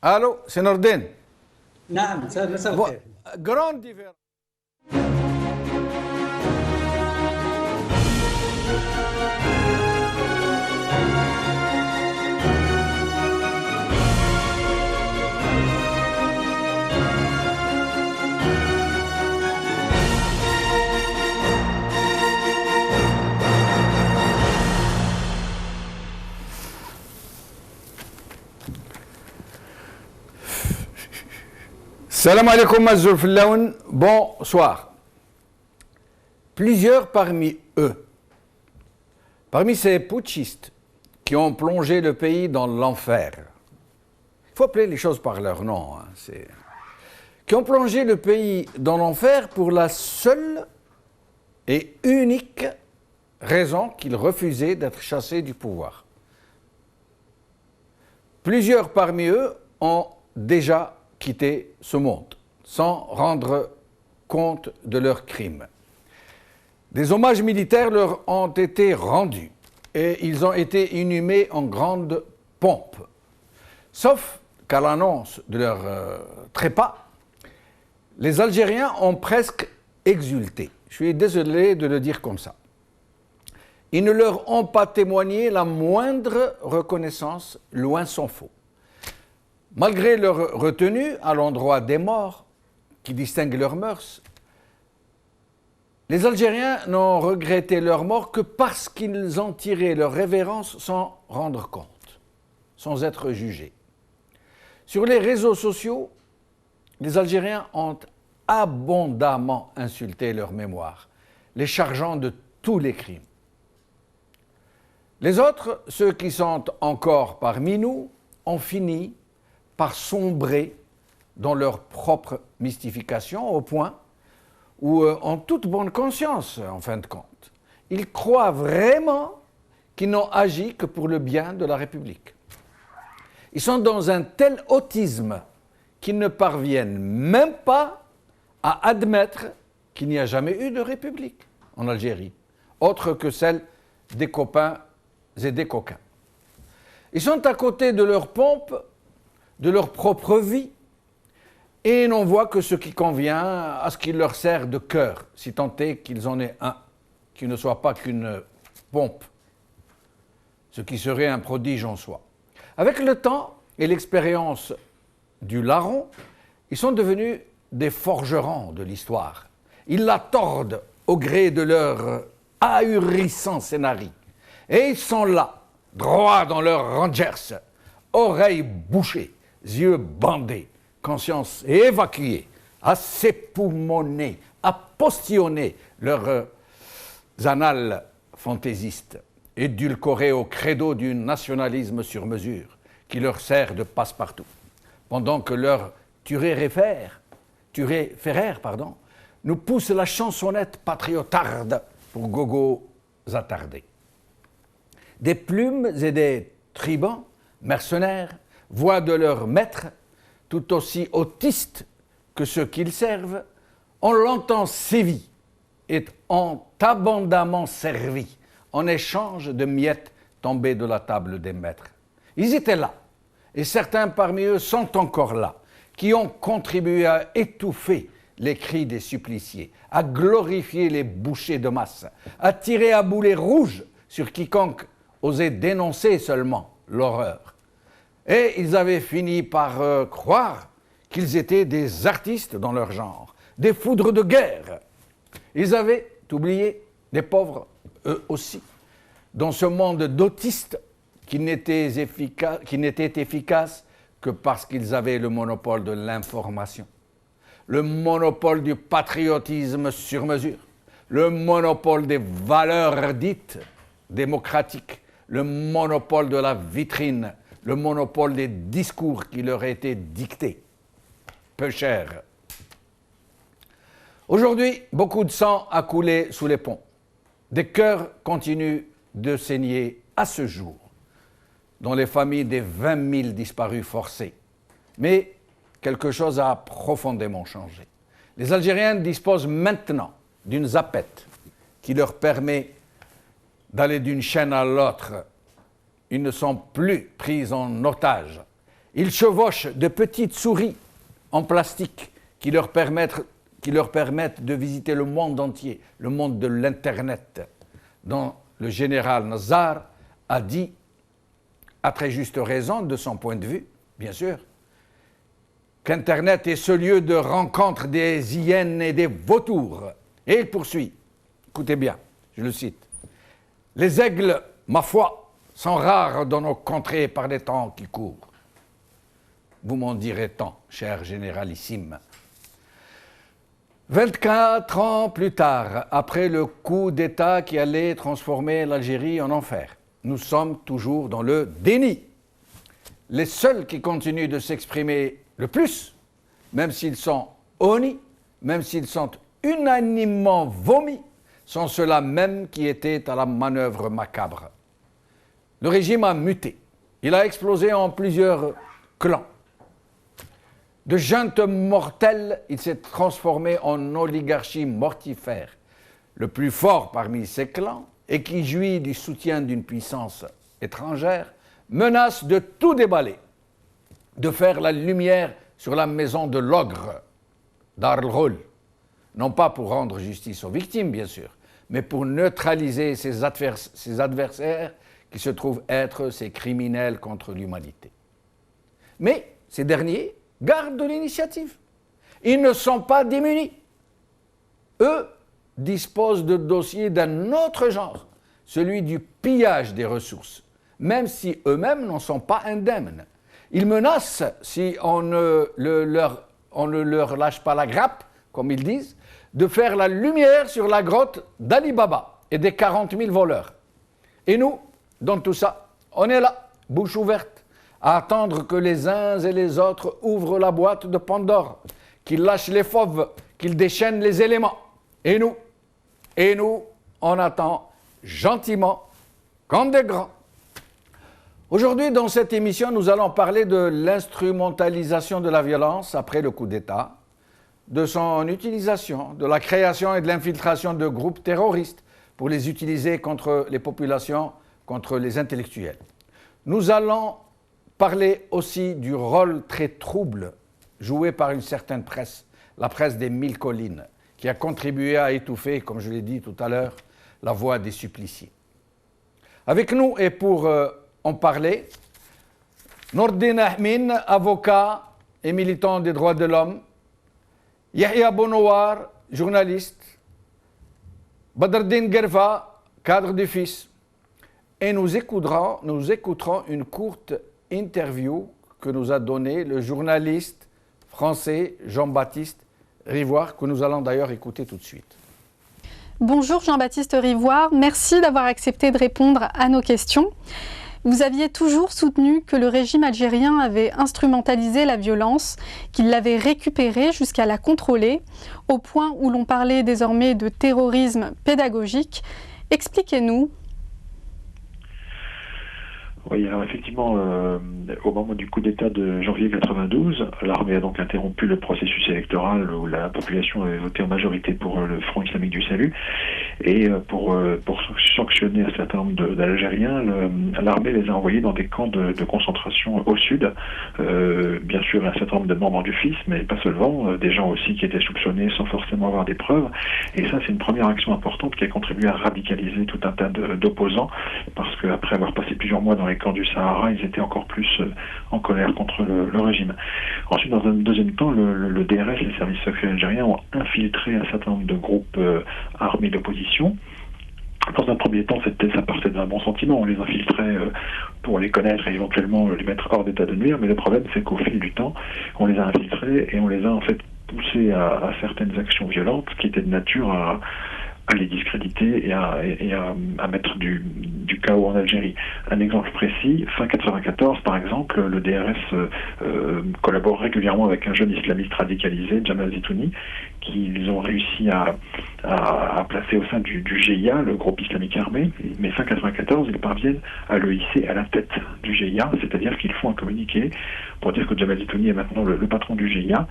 Allô, c'est Nordin. نعم مساء الخير. Grande différence. Salam alaikum Mazzoul Fillaoun, bonsoir. Plusieurs parmi eux, parmi ces putschistes qui ont plongé le pays dans l'enfer, il faut appeler les choses par leur nom, qui ont plongé le pays dans l'enfer pour la seule et unique raison qu'ils refusaient d'être chassés du pouvoir. Plusieurs parmi eux ont déjà quitté ce monde sans rendre compte de leurs crimes. Des hommages militaires leur ont été rendus et ils ont été inhumés en grande pompe. Sauf qu'à l'annonce de leur trépas, les Algériens ont presque exulté. Je suis désolé de le dire comme ça. Ils ne leur ont pas témoigné la moindre reconnaissance, loin s'en faut. Malgré leur retenue à l'endroit des morts, qui distinguent leurs mœurs, les Algériens n'ont regretté leur mort que parce qu'ils ont tiré leur révérence sans rendre compte, sans être jugés. Sur les réseaux sociaux, les Algériens ont abondamment insulté leur mémoire, les chargeant de tous les crimes. Les autres, ceux qui sont encore parmi nous, ont fini par sombrer dans leur propre mystification au point où, en toute bonne conscience, en fin de compte, ils croient vraiment qu'ils n'ont agi que pour le bien de la République. Ils sont dans un tel autisme qu'ils ne parviennent même pas à admettre qu'il n'y a jamais eu de République en Algérie, autre que celle des copains et des coquins. Ils sont à côté de leur pompe, de leur propre vie, et n'en voient que ce qui convient à ce qui leur sert de cœur, si tant est qu'ils en aient un, qui ne soit pas qu'une pompe, ce qui serait un prodige en soi. Avec le temps et l'expérience du larron, ils sont devenus des forgerons de l'histoire. Ils la tordent au gré de leur ahurissant scénario. Et ils sont là, droits dans leurs rangers, oreilles bouchées, yeux bandés, conscience évacuée, à s'époumoner, à postillonner leurs annales fantaisistes, édulcorés au credo du nationalisme sur mesure, qui leur sert de passe-partout, pendant que leur Thuré-Ferrer nous pousse la chansonnette patriotarde pour gogos attardés. Des plumes et des tribuns, mercenaires, voient de leurs maîtres, tout aussi autistes que ceux qu'ils servent, on l'entend sévir et ont abondamment servi en échange de miettes tombées de la table des maîtres. Ils étaient là, et certains parmi eux sont encore là, qui ont contribué à étouffer les cris des suppliciés, à glorifier les bouchers de masse, à tirer à boulets rouges sur quiconque osait dénoncer seulement l'horreur. Et ils avaient fini par croire qu'ils étaient des artistes dans leur genre, des foudres de guerre. Ils avaient oublié des pauvres, eux aussi, dans ce monde d'autistes qui n'étaient efficaces que parce qu'ils avaient le monopole de l'information, le monopole du patriotisme sur mesure, le monopole des valeurs dites démocratiques, le monopole de la vitrine, le monopole des discours qui leur étaient dictés. Peu cher. Aujourd'hui, beaucoup de sang a coulé sous les ponts. Des cœurs continuent de saigner à ce jour dans les familles des 20 000 disparus forcés. Mais quelque chose a profondément changé. Les Algériens disposent maintenant d'une zapette qui leur permet d'aller d'une chaîne à l'autre. Ils ne sont plus pris en otage. Ils chevauchent de petites souris en plastique qui leur permettent de visiter le monde entier, le monde de l'Internet, dont le général Nazar a dit, à très juste raison, de son point de vue, bien sûr, qu'Internet est ce lieu de rencontre des hyènes et des vautours. Et il poursuit, écoutez bien, je le cite, « Les aigles, ma foi, sont rares dans nos contrées par les temps qui courent. » Vous m'en direz tant, cher généralissime. 24 ans plus tard, après le coup d'État qui allait transformer l'Algérie en enfer, nous sommes toujours dans le déni. Les seuls qui continuent de s'exprimer le plus, même s'ils sont honnis, même s'ils sont unanimement vomis, sont ceux-là même qui étaient à la manœuvre macabre. Le régime a muté. Il a explosé en plusieurs clans. De junte mortelle, il s'est transformé en oligarchie mortifère. Le plus fort parmi ces clans, et qui jouit du soutien d'une puissance étrangère, menace de tout déballer, de faire la lumière sur la maison de l'ogre, Dar el-Ghul, non pas pour rendre justice aux victimes, bien sûr, mais pour neutraliser ses adversaires qui se trouvent être ces criminels contre l'humanité. Mais ces derniers gardent de l'initiative. Ils ne sont pas démunis. Eux disposent de dossiers d'un autre genre, celui du pillage des ressources, même si eux-mêmes n'en sont pas indemnes. Ils menacent, si on ne leur lâche pas la grappe, comme ils disent, de faire la lumière sur la grotte d'Ali Baba et des 40 000 voleurs. Et nous, dans tout ça, on est là, bouche ouverte, à attendre que les uns et les autres ouvrent la boîte de Pandore, qu'ils lâchent les fauves, qu'ils déchaînent les éléments. Et nous, on attend gentiment, comme des grands. Aujourd'hui, dans cette émission, nous allons parler de l'instrumentalisation de la violence après le coup d'État, de son utilisation, de la création et de l'infiltration de groupes terroristes pour les utiliser contre les populations, contre les intellectuels. Nous allons parler aussi du rôle très trouble joué par une certaine presse, la presse des 1000 collines, qui a contribué à étouffer, comme je l'ai dit tout à l'heure, la voix des suppliciés. Avec nous, et pour en parler, Nordine Ahmin, avocat et militant des droits de l'homme, Yahya Bonouar, journaliste, Badreddine Gerfa, cadre du FIS, et nous écouterons une courte interview que nous a donnée le journaliste français Jean-Baptiste Rivoire, que nous allons d'ailleurs écouter tout de suite. Bonjour Jean-Baptiste Rivoire, merci d'avoir accepté de répondre à nos questions. Vous aviez toujours soutenu que le régime algérien avait instrumentalisé la violence, qu'il l'avait récupérée jusqu'à la contrôler, au point où l'on parlait désormais de terrorisme pédagogique. Expliquez-nous. Oui, alors effectivement, au moment du coup d'État de janvier 92, l'armée a donc interrompu le processus électoral où la population avait voté en majorité pour le Front islamique du salut. Et pour sanctionner un certain nombre d'Algériens, l'armée les a envoyés dans des camps de concentration au sud. Bien sûr, un certain nombre de membres du FIS, mais pas seulement, des gens aussi qui étaient soupçonnés sans forcément avoir des preuves. Et ça, c'est une première action importante qui a contribué à radicaliser tout un tas d'opposants, parce qu'après avoir passé plusieurs mois dans les camps du Sahara, ils étaient encore plus en colère contre le régime. Ensuite, dans un deuxième temps, le DRS, les services secrets algériens, ont infiltré un certain nombre de groupes armés d'opposition. Dans un premier temps, ça partait d'un bon sentiment. On les infiltrait pour les connaître et éventuellement les mettre hors d'état de nuire. Mais le problème, c'est qu'au fil du temps, on les a infiltrés et on les a en fait poussés à certaines actions violentes qui étaient de nature à les discréditer et à mettre du chaos en Algérie. Un exemple précis, fin 94 par exemple, le DRS collabore régulièrement avec un jeune islamiste radicalisé, Jamal Zitouni, qu'ils ont réussi à placer au sein du GIA, le groupe islamique armé, mais fin 94, ils parviennent à le hisser à la tête du GIA, c'est-à-dire qu'ils font un communiqué pour dire que Jamal Zitouni est maintenant le patron du GIA.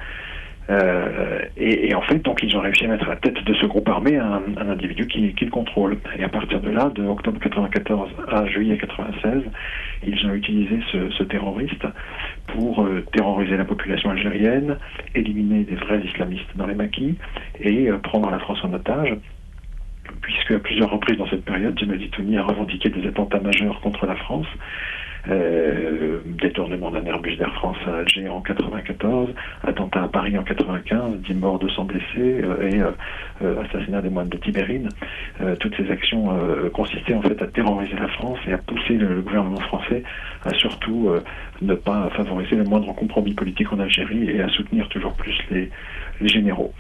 Et en fait, donc, ils ont réussi à mettre à la tête de ce groupe armé un individu qui le contrôle. Et à partir de là, de octobre 94 à juillet 96, ils ont utilisé ce terroriste pour terroriser la population algérienne, éliminer des vrais islamistes dans les maquis et prendre la France en otage. Puisque à plusieurs reprises dans cette période, Jamal Zitouni a revendiqué des attentats majeurs contre la France. Détournement d'un Airbus d'Air France à Alger en 94, attentat à Paris en 95, 10 morts, 200 blessés et assassinat des moines de Tibérine. Toutes ces actions consistaient en fait à terroriser la France et à pousser le gouvernement français à surtout ne pas favoriser le moindre compromis politique en Algérie et à soutenir toujours plus les généraux.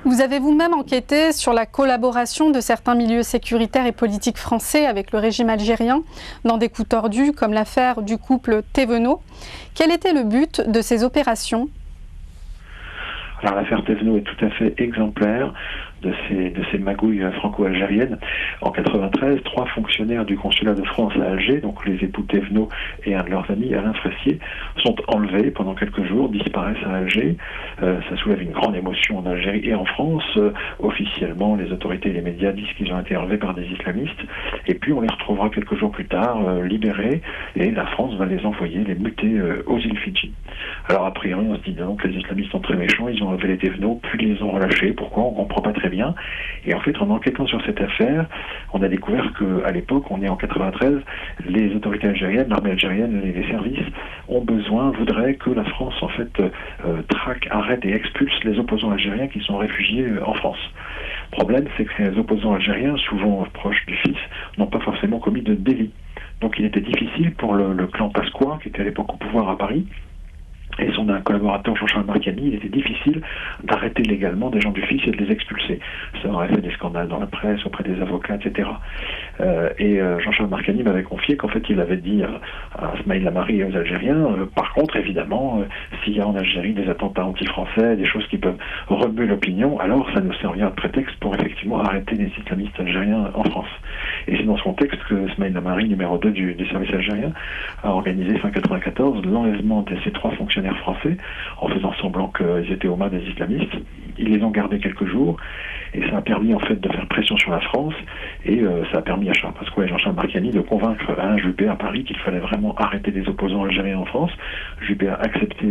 Vous avez vous-même enquêté sur la collaboration de certains milieux sécuritaires et politiques français avec le régime algérien dans des coups tordus comme l'affaire du couple Thévenot. Quel était le but de ces opérations ? Alors l'affaire Thévenot est tout à fait exemplaire de ces magouilles franco-algériennes. En 93, 3 fonctionnaires du consulat de France à Alger, donc les époux Thévenot et un de leurs amis, Alain Fressier, sont enlevés pendant quelques jours, disparaissent à Alger. Ça soulève une grande émotion en Algérie et en France. Officiellement, les autorités et les médias disent qu'ils ont été enlevés par des islamistes. Et puis on les retrouvera quelques jours plus tard, libérés, et la France va les envoyer, les muter aux îles Fidji. Alors a priori, on se dit donc les islamistes sont très méchants, ils ont enlevé les Thévenot, puis les ont relâchés. Pourquoi ? On ne comprend pas très bien. Et en fait, en enquêtant sur cette affaire, on a découvert qu'à l'époque, on est en 93, les autorités algériennes, l'armée algérienne, les services voudraient que la France en fait traque, arrête et expulse les opposants algériens qui sont réfugiés en France. Le problème, c'est que ces opposants algériens, souvent proches du fils, n'ont pas forcément commis de délit. Donc il était difficile pour le clan Pasqua, qui était à l'époque au pouvoir à Paris, et son collaborateur Jean-Charles Marcani, il était difficile d'arrêter légalement des gens du fils et de les expulser. Ça aurait fait des scandales dans la presse, auprès des avocats, etc. Jean-Charles Marcani m'avait confié qu'en fait il avait dit à Smaïl Lamari et aux Algériens, par contre évidemment, s'il y a en Algérie des attentats anti-français, des choses qui peuvent remuer l'opinion, alors ça nous servira de prétexte pour effectivement arrêter les islamistes algériens en France. Et c'est dans ce contexte que Smaïl Lamari, numéro 2 du service algérien, a organisé fin 94 l'enlèvement de ces 3 fonctionnaires français en faisant semblant qu'ils étaient aux mains des islamistes. Ils les ont gardés quelques jours et ça a permis en fait de faire pression sur la France et ça a permis à Charles Pasqua et Jean-Charles Marcani de convaincre Alain Juppé à Paris qu'il fallait vraiment arrêter les opposants algériens en France. Juppé a accepté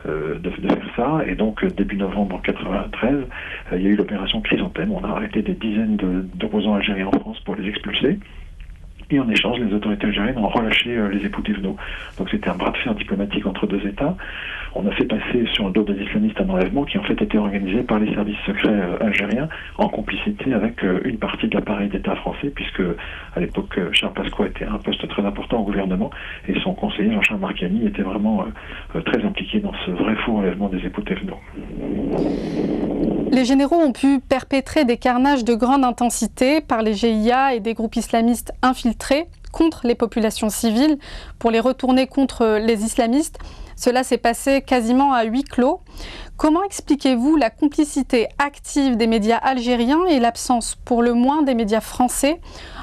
de faire ça et donc début novembre 93, il y a eu l'opération Chrysanthème. On a arrêté des dizaines d'opposants algériens en France pour les expulser. Et en échange, les autorités algériennes ont relâché les époux Thévenot. Donc c'était un bras de fer diplomatique entre 2 États. On a fait passer sur le dos des islamistes un enlèvement qui en fait était organisé par les services secrets algériens en complicité avec une partie de l'appareil d'État français, puisque à l'époque Charles Pasqua était à un poste très important au gouvernement et son conseiller Jean-Charles Marcani était vraiment très impliqué dans ce vrai faux enlèvement des époux Thévenot. Les généraux ont pu perpétrer des carnages de grande intensité par les GIA et des groupes islamistes infiltrés contre les populations civiles pour les retourner contre les islamistes. Cela s'est passé quasiment à huis clos. Comment expliquez-vous la complicité active des médias algériens et l'absence pour le moins des médias français,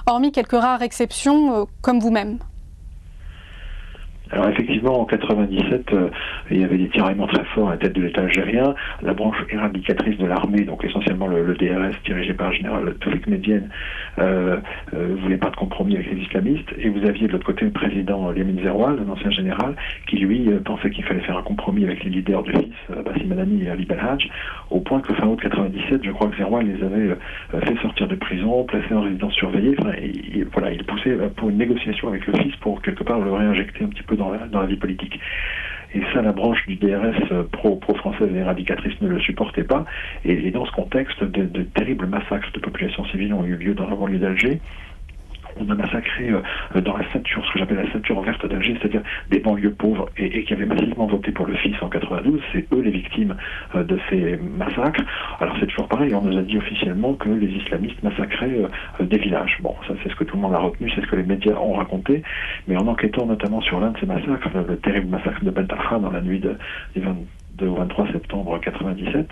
hormis quelques rares exceptions comme vous-même ? Alors effectivement, en 97, il y avait des tiraillements très forts à la tête de l'État algérien. La branche éradicatrice de l'armée, donc essentiellement le DRS dirigé par le général Toufik Médienne, voulait pas de compromis avec les islamistes. Et vous aviez de l'autre côté le président Lamine Zeroual, un ancien général, qui lui pensait qu'il fallait faire un compromis avec les leaders du fils, Bassim Madani et Ali Belhadj, au point que fin août 97, je crois que Zeroual les avait fait sortir de prison, placés en résidence surveillée. Enfin, il poussait pour une négociation avec le fils pour quelque part le réinjecter un petit peu dans la vie politique. Et ça, la branche du DRS pro-française et éradicatrice ne le supportait pas. Et dans ce contexte, de terribles massacres de populations civiles ont eu lieu dans la banlieue d'Alger. On a massacré dans la ceinture, ce que j'appelle la ceinture verte d'Alger, c'est-à-dire des banlieues pauvres et qui avaient massivement voté pour le fils en 92. C'est eux les victimes de ces massacres. Alors c'est toujours pareil, on nous a dit officiellement que les islamistes massacraient des villages. Bon, ça c'est ce que tout le monde a retenu, c'est ce que les médias ont raconté. Mais en enquêtant notamment sur l'un de ces massacres, le terrible massacre de Ben Afra dans la nuit du 22 au 23 septembre 97,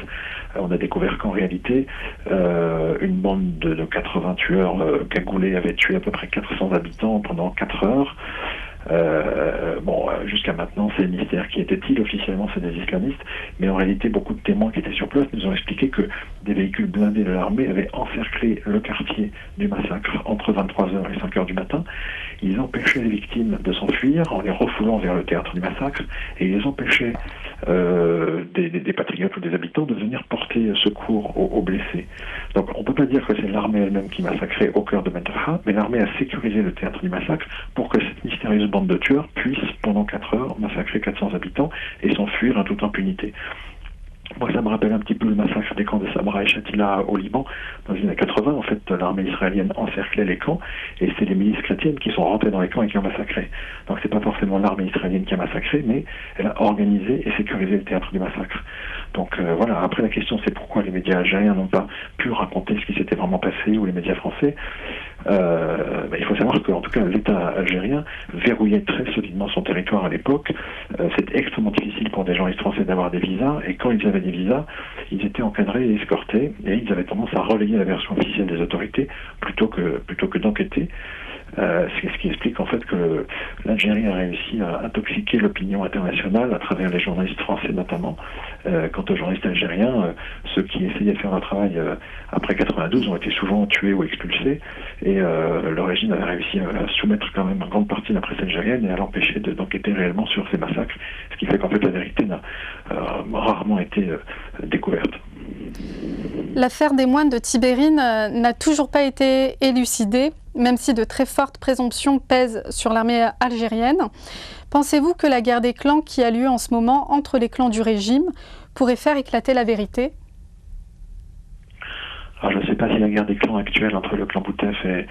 on a découvert qu'en réalité, une bande de 80 tueurs cagoulés avait tué à peu près 400 habitants pendant 4 heures. Jusqu'à maintenant, c'est le mystère. Qui était-il? Officiellement, c'est des islamistes, mais en réalité, beaucoup de témoins qui étaient sur place nous ont expliqué que des véhicules blindés de l'armée avaient encerclé le quartier du massacre entre 23h et 5h du matin. Ils empêchaient les victimes de s'enfuir en les refoulant vers le théâtre du massacre, et ils empêchaient des patriotes ou des habitants de venir porter secours aux blessés. Donc on ne peut pas dire que c'est l'armée elle-même qui massacrait au cœur de Menterha, mais l'armée a sécurisé le théâtre du massacre pour que cette mystérieuse bande de tueurs puisse, pendant 4 heures, massacrer 400 habitants et s'enfuir en toute impunité. Moi, ça me rappelle un petit peu le massacre des camps de Sabra et Shatila au Liban. Dans les années 80, en fait, l'armée israélienne encerclait les camps et c'est les milices chrétiennes qui sont rentrées dans les camps et qui ont massacré. Donc c'est pas forcément l'armée israélienne qui a massacré, mais elle a organisé et sécurisé le théâtre du massacre. Donc voilà, après la question c'est pourquoi les médias algériens n'ont pas pu raconter ce qui s'était vraiment passé, ou les médias français. Il faut savoir qu'en tout cas l'État algérien verrouillait très solidement son territoire à l'époque. C'était extrêmement difficile pour des journalistes français d'avoir des visas, et quand ils avaient des visas, ils étaient encadrés et escortés, et ils avaient tendance à relayer la version officielle des autorités plutôt que d'enquêter. C'est ce qui explique en fait que l'Algérie a réussi à intoxiquer l'opinion internationale à travers les journalistes français notamment. Quant aux journalistes algériens, ceux qui essayaient de faire un travail après 92 ont été souvent tués ou expulsés, et le régime avait réussi à soumettre quand même une grande partie de la presse algérienne et à l'empêcher d'enquêter réellement sur ces massacres, ce qui fait qu'en fait la vérité n'a rarement été découverte. L'affaire des moines de Tibérine n'a toujours pas été élucidée, même si de très fortes présomptions pèsent sur l'armée algérienne. Pensez-vous que la guerre des clans qui a lieu en ce moment entre les clans du régime pourrait faire éclater la vérité? Alors, je ne sais pas si la guerre des clans actuelle entre le clan Boutef et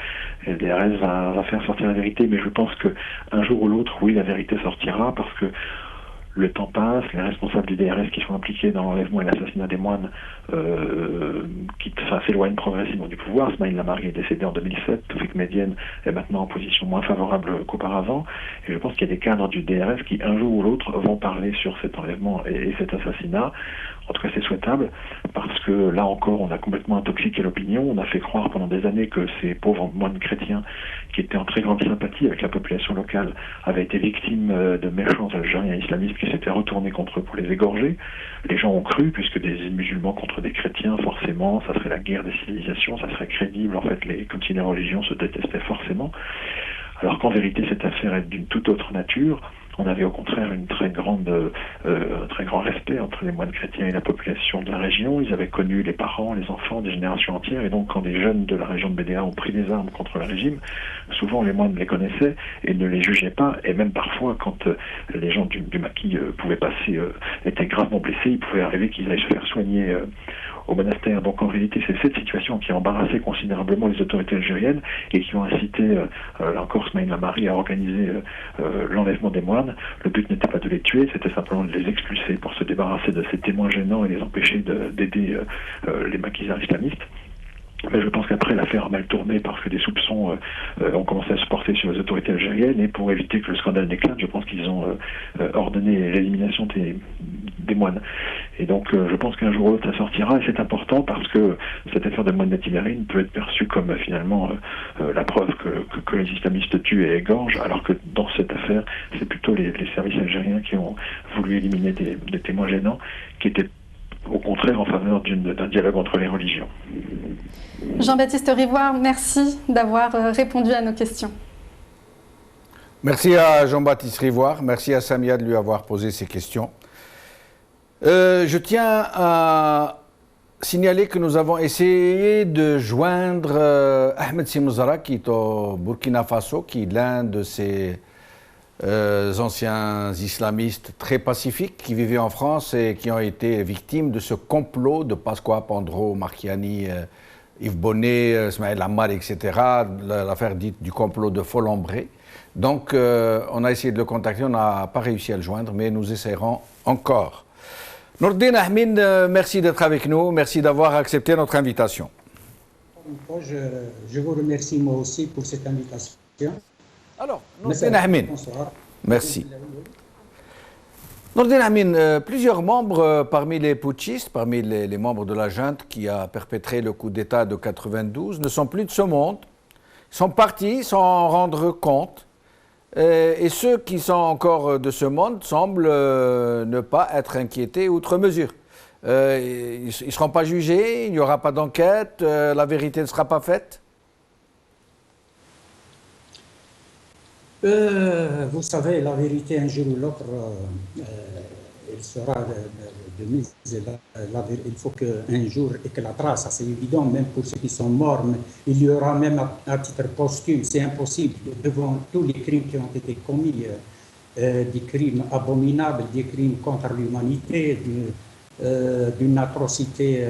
le DRS va faire sortir la vérité, mais je pense qu'un jour ou l'autre, oui, la vérité sortira, parce que le temps passe, les responsables du DRS qui sont impliqués dans l'enlèvement et l'assassinat des moines s'éloignent progressivement du pouvoir. Smaïl Lamari est décédé en 2007, Toufik Médienne est maintenant en position moins favorable qu'auparavant, et je pense qu'il y a des cadres du DRS qui, un jour ou l'autre, vont parler sur cet enlèvement et cet assassinat. En tout cas, c'est souhaitable, parce que là encore, on a complètement intoxiqué l'opinion. On a fait croire pendant des années que ces pauvres moines chrétiens, qui étaient en très grande sympathie avec la population locale, avaient été victimes de méchants Algériens islamistes qui s'étaient retournés contre eux pour les égorger. Les gens ont cru, puisque des musulmans contre des chrétiens, forcément, ça serait la guerre des civilisations, ça serait crédible. En fait, comme si les religions se détestaient forcément. Alors qu'en vérité, cette affaire est d'une toute autre nature. On avait au contraire un très grand respect entre les moines chrétiens et la population de la région. Ils avaient connu les parents, les enfants des générations entières, et donc quand des jeunes de la région de Bédéa ont pris des armes contre le régime, souvent les moines les connaissaient et ne les jugeaient pas, et même parfois quand les gens du maquis pouvaient passer, étaient gravement blessés, il pouvait arriver qu'ils aillent se faire soigner au monastère. Donc en réalité, c'est cette situation qui a embarrassé considérablement les autorités algériennes et qui ont incité, là encore, Smaïl Lamari à organiser l'enlèvement des moines. Le but n'était pas de les tuer, c'était simplement de les expulser pour se débarrasser de ces témoins gênants et les empêcher d'aider les maquisards islamistes. Mais je pense qu'après, l'affaire a mal tourné parce que des soupçons ont commencé à se porter sur les autorités algériennes, et pour éviter que le scandale n'éclate, je pense qu'ils ont ordonné l'élimination des moines. Et donc je pense qu'un jour ou l'autre ça sortira, et c'est important parce que cette affaire de moines de Tibérine peut être perçue comme finalement la preuve que les islamistes tuent et égorgent, alors que dans cette affaire, c'est plutôt les services algériens qui ont voulu éliminer des témoins gênants qui étaient au contraire en faveur d'un dialogue entre les religions. Jean-Baptiste Rivoire, merci d'avoir répondu à nos questions. Merci à Jean-Baptiste Rivoire, merci à Samia de lui avoir posé ces questions. Je tiens à signaler que nous avons essayé de joindre Ahmed Simouzara, qui est au Burkina Faso, qui est l'un de ces anciens islamistes très pacifiques qui vivaient en France et qui ont été victimes de ce complot de Pasqua, Pandro, Marchiani, Yves Bonnet, Smaïl Ammar, etc., l'affaire dite du complot de Folombré. Donc on a essayé de le contacter, on n'a pas réussi à le joindre, mais nous essayerons encore. Nourdine Ahmin, merci d'être avec nous, merci d'avoir accepté notre invitation. Je vous remercie moi aussi pour cette invitation. Alors, Nourdine Ahmin, merci. Nourdine Ahmin, plusieurs membres parmi les putschistes, parmi les membres de la junte qui a perpétré le coup d'État de 92, ne sont plus de ce monde, sont partis sans rendre compte. Et ceux qui sont encore de ce monde semblent ne pas être inquiétés outre mesure. Ils ne seront pas jugés, il n'y aura pas d'enquête, la vérité ne sera pas faite. Vous savez, la vérité, un jour ou l'autre, elle sera de mise. Il faut qu'un jour éclatera, ça c'est évident, même pour ceux qui sont morts. Mais il y aura même à titre posthume, c'est impossible, devant tous les crimes qui ont été commis, des crimes abominables, des crimes contre l'humanité, d'une atrocité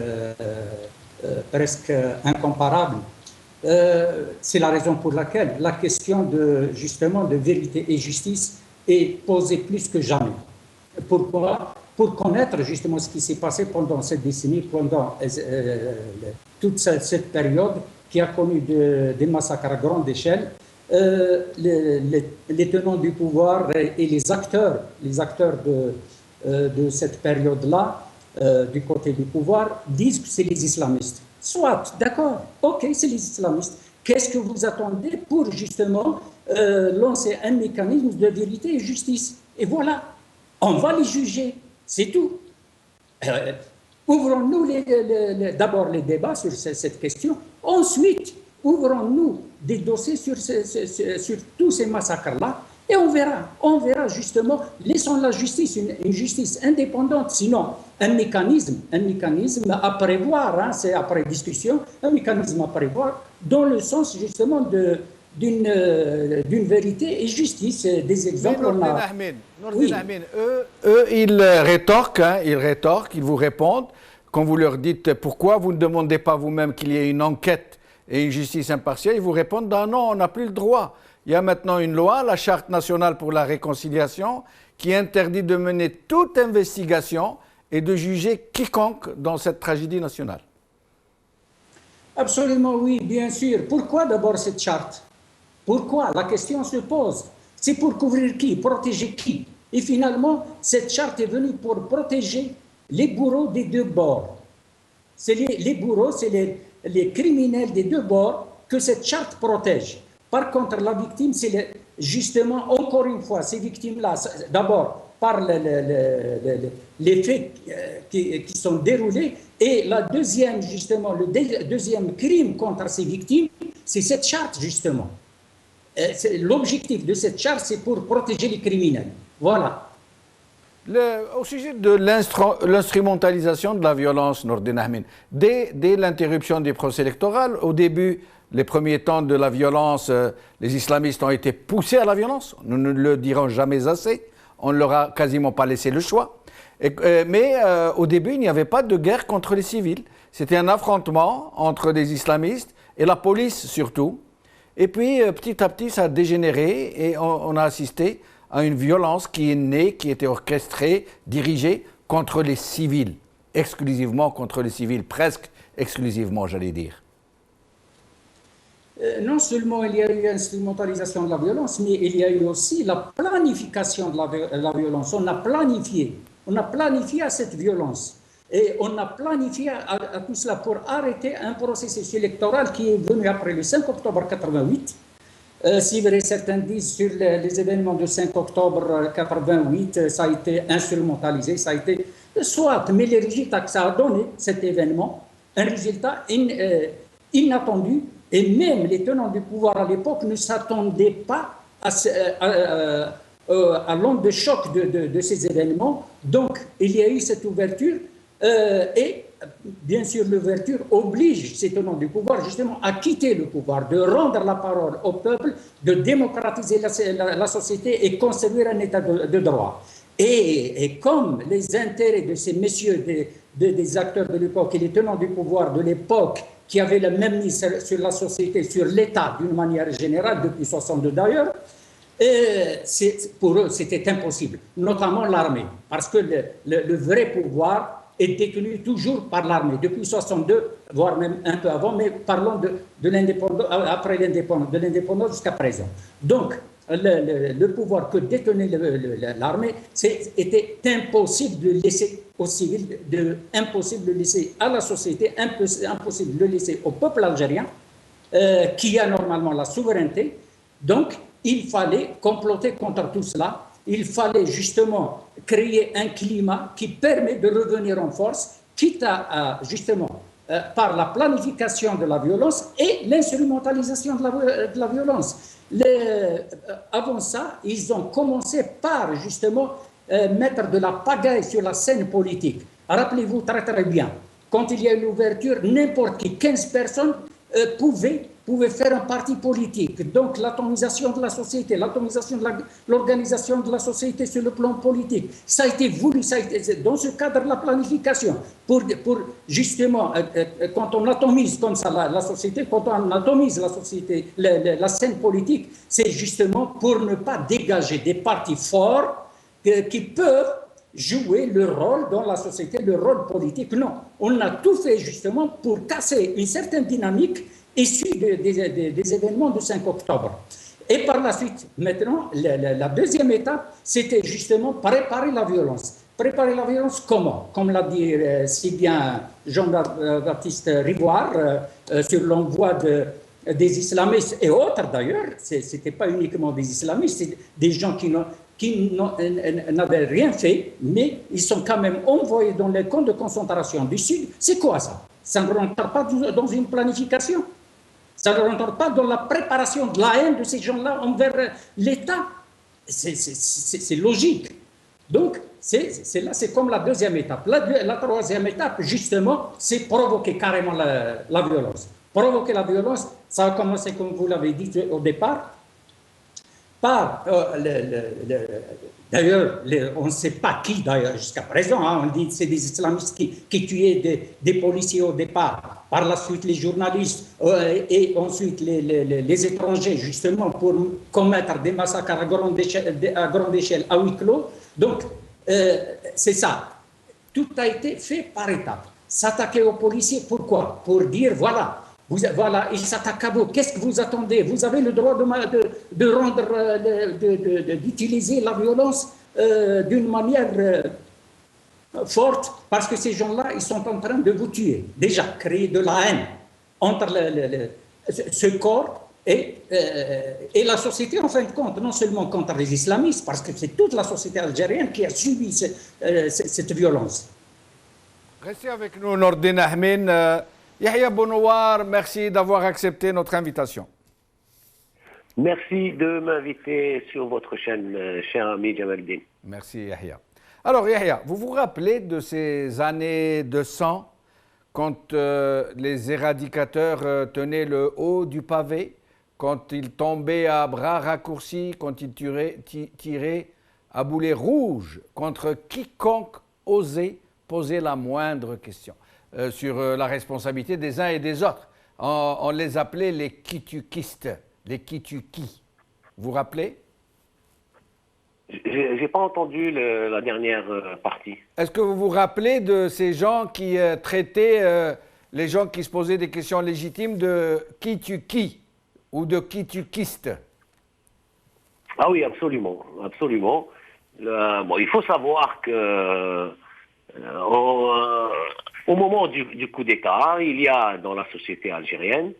presque incomparable. C'est la raison pour laquelle la question justement de vérité et justice est posée plus que jamais. Pourquoi? Pour connaître justement ce qui s'est passé pendant cette décennie, pendant toute cette période qui a connu des massacres à grande échelle. Les tenants du pouvoir et les acteurs de cette période-là, du côté du pouvoir, disent que c'est les islamistes. Soit, d'accord, ok, c'est les islamistes. Qu'est-ce que vous attendez pour justement lancer un mécanisme de vérité et justice? Et voilà, on va les juger, c'est tout. Ouvrons-nous d'abord les débats sur cette question, ensuite ouvrons-nous des dossiers sur tous ces massacres-là, et on verra justement, laissons la justice, une justice indépendante, sinon un mécanisme à prévoir, hein, c'est après discussion, un mécanisme à prévoir dans le sens justement d'une vérité et justice. Des exemples, on a... Oui. Eux, ils rétorquent, ils vous répondent, quand vous leur dites pourquoi vous ne demandez pas vous-même qu'il y ait une enquête et une justice impartiale, ils vous répondent non, on n'a plus le droit. Il y a maintenant une loi, la Charte nationale pour la réconciliation, qui interdit de mener toute investigation et de juger quiconque dans cette tragédie nationale. Absolument oui, bien sûr. Pourquoi d'abord cette charte? Pourquoi? La question se pose. C'est pour couvrir qui? Protéger qui? Et finalement, cette charte est venue pour protéger les bourreaux des deux bords. C'est les bourreaux, c'est les criminels des deux bords que cette charte protège. Par contre, la victime, c'est justement, encore une fois, ces victimes-là, d'abord, par les faits qui sont déroulés, et la deuxième, justement, le deuxième crime contre ces victimes, c'est cette charte, justement. L'objectif de cette charte, c'est pour protéger les criminels. Voilà. Au sujet de l'instrumentalisation de la violence, Nourdine Ahmed, dès l'interruption des procès électoraux, au début, les premiers temps de la violence, les islamistes ont été poussés à la violence. Nous ne le dirons jamais assez. On ne leur a quasiment pas laissé le choix. Mais au début, il n'y avait pas de guerre contre les civils. C'était un affrontement entre des islamistes et la police surtout. Et puis, petit à petit, ça a dégénéré et on a assisté à une violence qui est née, qui était orchestrée, dirigée contre les civils. Exclusivement contre les civils, presque exclusivement, j'allais dire. Non seulement il y a eu l'instrumentalisation de la violence, mais il y a eu aussi la planification de la violence. On a planifié à cette violence. Et on a planifié à tout cela pour arrêter un processus électoral qui est venu après le 5 octobre 88. Si vrai, certains disent sur les événements du 5 octobre 88, ça a été instrumentalisé, ça a été soit, mais les résultats que ça a donné, cet événement, un résultat inattendu. Et même les tenants du pouvoir à l'époque ne s'attendaient pas à l'onde de choc de ces événements. Donc, il y a eu cette ouverture et, bien sûr, l'ouverture oblige ces tenants du pouvoir justement à quitter le pouvoir, de rendre la parole au peuple, de démocratiser la société et construire un état de droit. Et comme les intérêts de ces messieurs, des acteurs de l'époque et les tenants du pouvoir de l'époque, qui avaient la même mise sur la société, sur l'État d'une manière générale, depuis 1962 d'ailleurs, pour eux, c'était impossible, notamment l'armée, parce que le vrai pouvoir est détenu toujours par l'armée, depuis 1962, voire même un peu avant, mais parlons de l'indépendance, après l'indépendance, de l'indépendance jusqu'à présent. Donc, le pouvoir que détenait l'armée, était impossible de laisser aux civils, impossible de laisser à la société, impossible de laisser au peuple algérien, qui a normalement la souveraineté. Donc, il fallait comploter contre tout cela. Il fallait justement créer un climat qui permet de revenir en force, quitte à justement, par la planification de la violence et l'instrumentalisation de la violence. Avant ça, ils ont commencé par justement mettre de la pagaille sur la scène politique. Rappelez-vous très très bien, quand il y a eu l'ouverture, n'importe qui, 15 personnes pouvaient faire un parti politique. Donc l'atomisation de la société, l'atomisation de l'organisation de la société sur le plan politique, ça a été voulu, ça a été, dans ce cadre de la planification, pour justement, quand on atomise comme ça la société, quand on atomise la société, la scène politique, c'est justement pour ne pas dégager des partis forts qui peuvent jouer le rôle dans la société, le rôle politique. Non, on a tout fait justement pour casser une certaine dynamique issue des événements du 5 octobre. Et par la suite, maintenant, la deuxième étape, c'était justement préparer la violence. Préparer la violence comment? Comme l'a dit si bien Jean-Baptiste Rivoire, sur l'envoi des islamistes et autres d'ailleurs, ce n'était pas uniquement des islamistes, c'est des gens qui n'avaient rien fait, mais ils sont quand même envoyés dans les camps de concentration du Sud. C'est quoi ça? Ça ne rentre pas dans une planification. Ça ne rentre pas dans la préparation de la haine de ces gens-là envers l'État. C'est logique. Donc, c'est comme la deuxième étape. La troisième étape, justement, c'est provoquer carrément la violence. Provoquer la violence, ça a commencé, comme vous l'avez dit au départ, par, d'ailleurs, on ne sait pas qui d'ailleurs jusqu'à présent, hein, on dit que c'est des islamistes qui tuaient des policiers au départ, par la suite les journalistes et ensuite les étrangers justement pour commettre des massacres à grande échelle, à huis clos. Donc, c'est ça. Tout a été fait par étapes. S'attaquer aux policiers, pourquoi? Pour dire, voilà, ils s'attaquent à vous. Qu'est-ce que vous attendez? Vous avez le droit d'utiliser la violence d'une manière forte, parce que ces gens-là, ils sont en train de vous tuer. Déjà, créer de la haine entre ce corps et la société, en fin de compte, non seulement contre les islamistes, parce que c'est toute la société algérienne qui a subi cette violence. Restez avec nous, Nordine Ahmin. Yahya Bounoir, merci d'avoir accepté notre invitation. Merci de m'inviter sur votre chaîne, cher ami Jamaldine. Merci Yahya. Alors Yahya, vous vous rappelez de ces années de sang quand les éradicateurs tenaient le haut du pavé, quand ils tombaient à bras raccourcis, quand ils tiraient à boulet rouge contre quiconque osait poser la moindre question sur la responsabilité des uns et des autres. On les appelait les kitukistes, les kituki. Vous vous rappelez? J'ai pas entendu la dernière partie. Est-ce que vous vous rappelez de ces gens qui traitaient les gens qui se posaient des questions légitimes de kituki ou de kitukistes? Ah oui, absolument, absolument. Bon, il faut savoir que au moment du coup d'État, il y a dans la société algérienne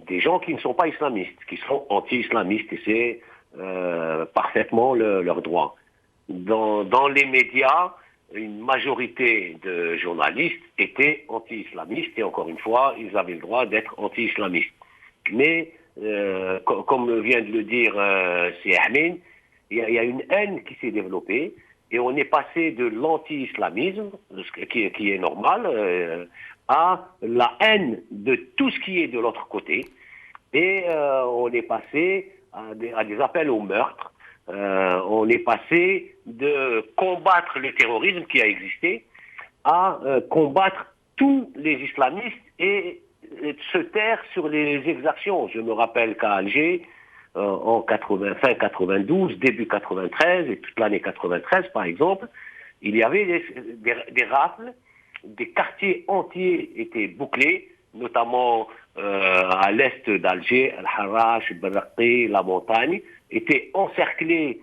des gens qui ne sont pas islamistes, qui sont anti-islamistes, et c'est parfaitement leur droit. Dans les médias, une majorité de journalistes étaient anti-islamistes, et encore une fois, ils avaient le droit d'être anti-islamistes. Mais, comme vient de le dire c'est Ahmed, il y a une haine qui s'est développée, et on est passé de l'anti-islamisme, qui est normal, à la haine de tout ce qui est de l'autre côté. Et on est passé à des appels au meurtre. On est passé de combattre le terrorisme qui a existé à combattre tous les islamistes et se taire sur les exactions. Je me rappelle qu'à Alger, en fin 92, début 93 et toute l'année 93 par exemple, il y avait des rafles, des quartiers entiers étaient bouclés, notamment à l'est d'Alger, Al-Harrach, Barraqi, la montagne, étaient encerclés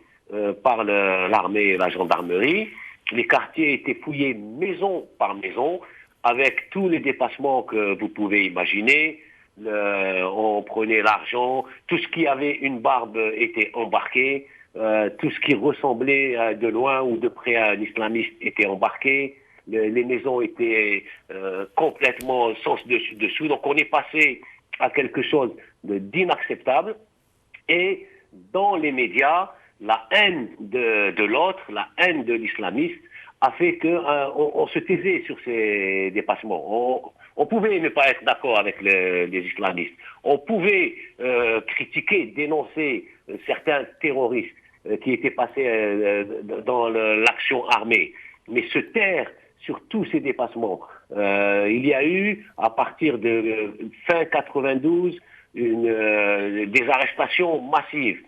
par l'armée et la gendarmerie. Les quartiers étaient fouillés maison par maison, avec tous les dépassements que vous pouvez imaginer, on prenait l'argent, tout ce qui avait une barbe était embarqué, tout ce qui ressemblait de loin ou de près à un islamiste était embarqué, les maisons étaient complètement sens dessus dessous, donc on est passé à quelque chose d'inacceptable. Et dans les médias, la haine de l'autre, la haine de l'islamiste a fait qu'on se taisait sur ces dépassements. On pouvait ne pas être d'accord avec les islamistes. On pouvait critiquer, dénoncer certains terroristes qui étaient passés dans l'action armée. Mais se taire sur tous ces dépassements. Il y a eu, à partir de fin 92, des arrestations massives.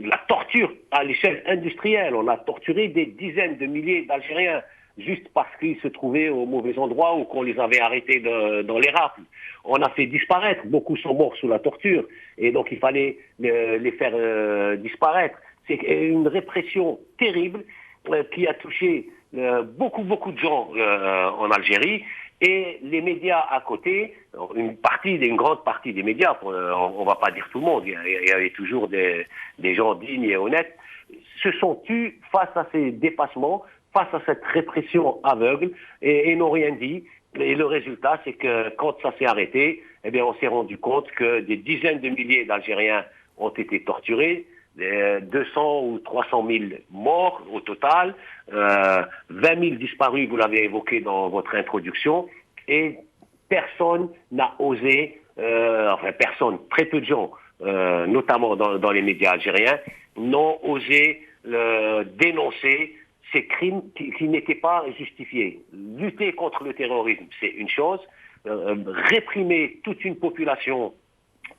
La torture à l'échelle industrielle. On a torturé des dizaines de milliers d'Algériens juste parce qu'ils se trouvaient au mauvais endroit ou qu'on les avait arrêtés dans les rafles. On a fait disparaître. Beaucoup sont morts sous la torture. Et donc il fallait les faire disparaître. C'est une répression terrible qui a touché beaucoup de gens en Algérie. Et les médias à côté, une grande partie des médias, on va pas dire tout le monde, il y avait toujours des gens dignes et honnêtes, se sont tus face à ces dépassements, face à cette répression aveugle, et n'ont rien dit. Et le résultat, c'est que quand ça s'est arrêté, eh bien, on s'est rendu compte que des dizaines de milliers d'Algériens ont été torturés, 200 ou 300 000 morts au total, 20 000 disparus, vous l'avez évoqué dans votre introduction, et personne n'a osé, personne, très peu de gens, notamment dans les médias algériens, n'ont osé dénoncer ces crimes qui n'étaient pas justifiés. Lutter contre le terrorisme, c'est une chose, réprimer toute une population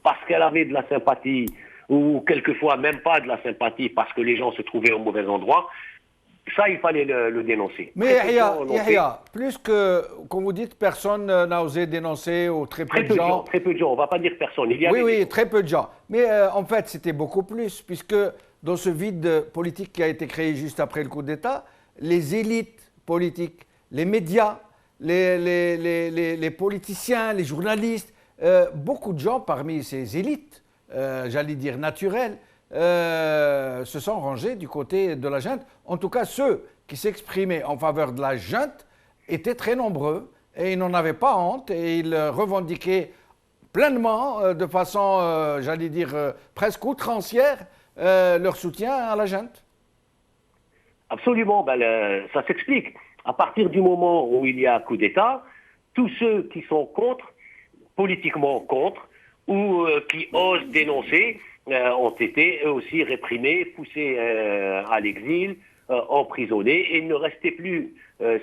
parce qu'elle avait de la sympathie, ou quelquefois même pas de la sympathie parce que les gens se trouvaient au mauvais endroit, ça, il fallait le dénoncer. Mais Yahya, plus que, comme vous dites, personne n'a osé dénoncer, ou très peu de gens. Très peu de gens, on ne va pas dire personne. Oui, très peu de gens. Mais en fait, c'était beaucoup plus, puisque dans ce vide politique qui a été créé juste après le coup d'État, les élites politiques, les médias, les politiciens, les journalistes, beaucoup de gens parmi ces élites, j'allais dire naturelles, se sont rangés du côté de la junte. En tout cas, ceux qui s'exprimaient en faveur de la junte étaient très nombreux et ils n'en avaient pas honte et ils revendiquaient pleinement, de façon, j'allais dire, presque outrancière, leur soutien à la junte. Absolument, ça s'explique. À partir du moment où il y a un coup d'État, tous ceux qui sont contre, politiquement contre, ou qui osent dénoncer, ont été eux aussi réprimés, poussés à l'exil, emprisonnés, et il ne restait plus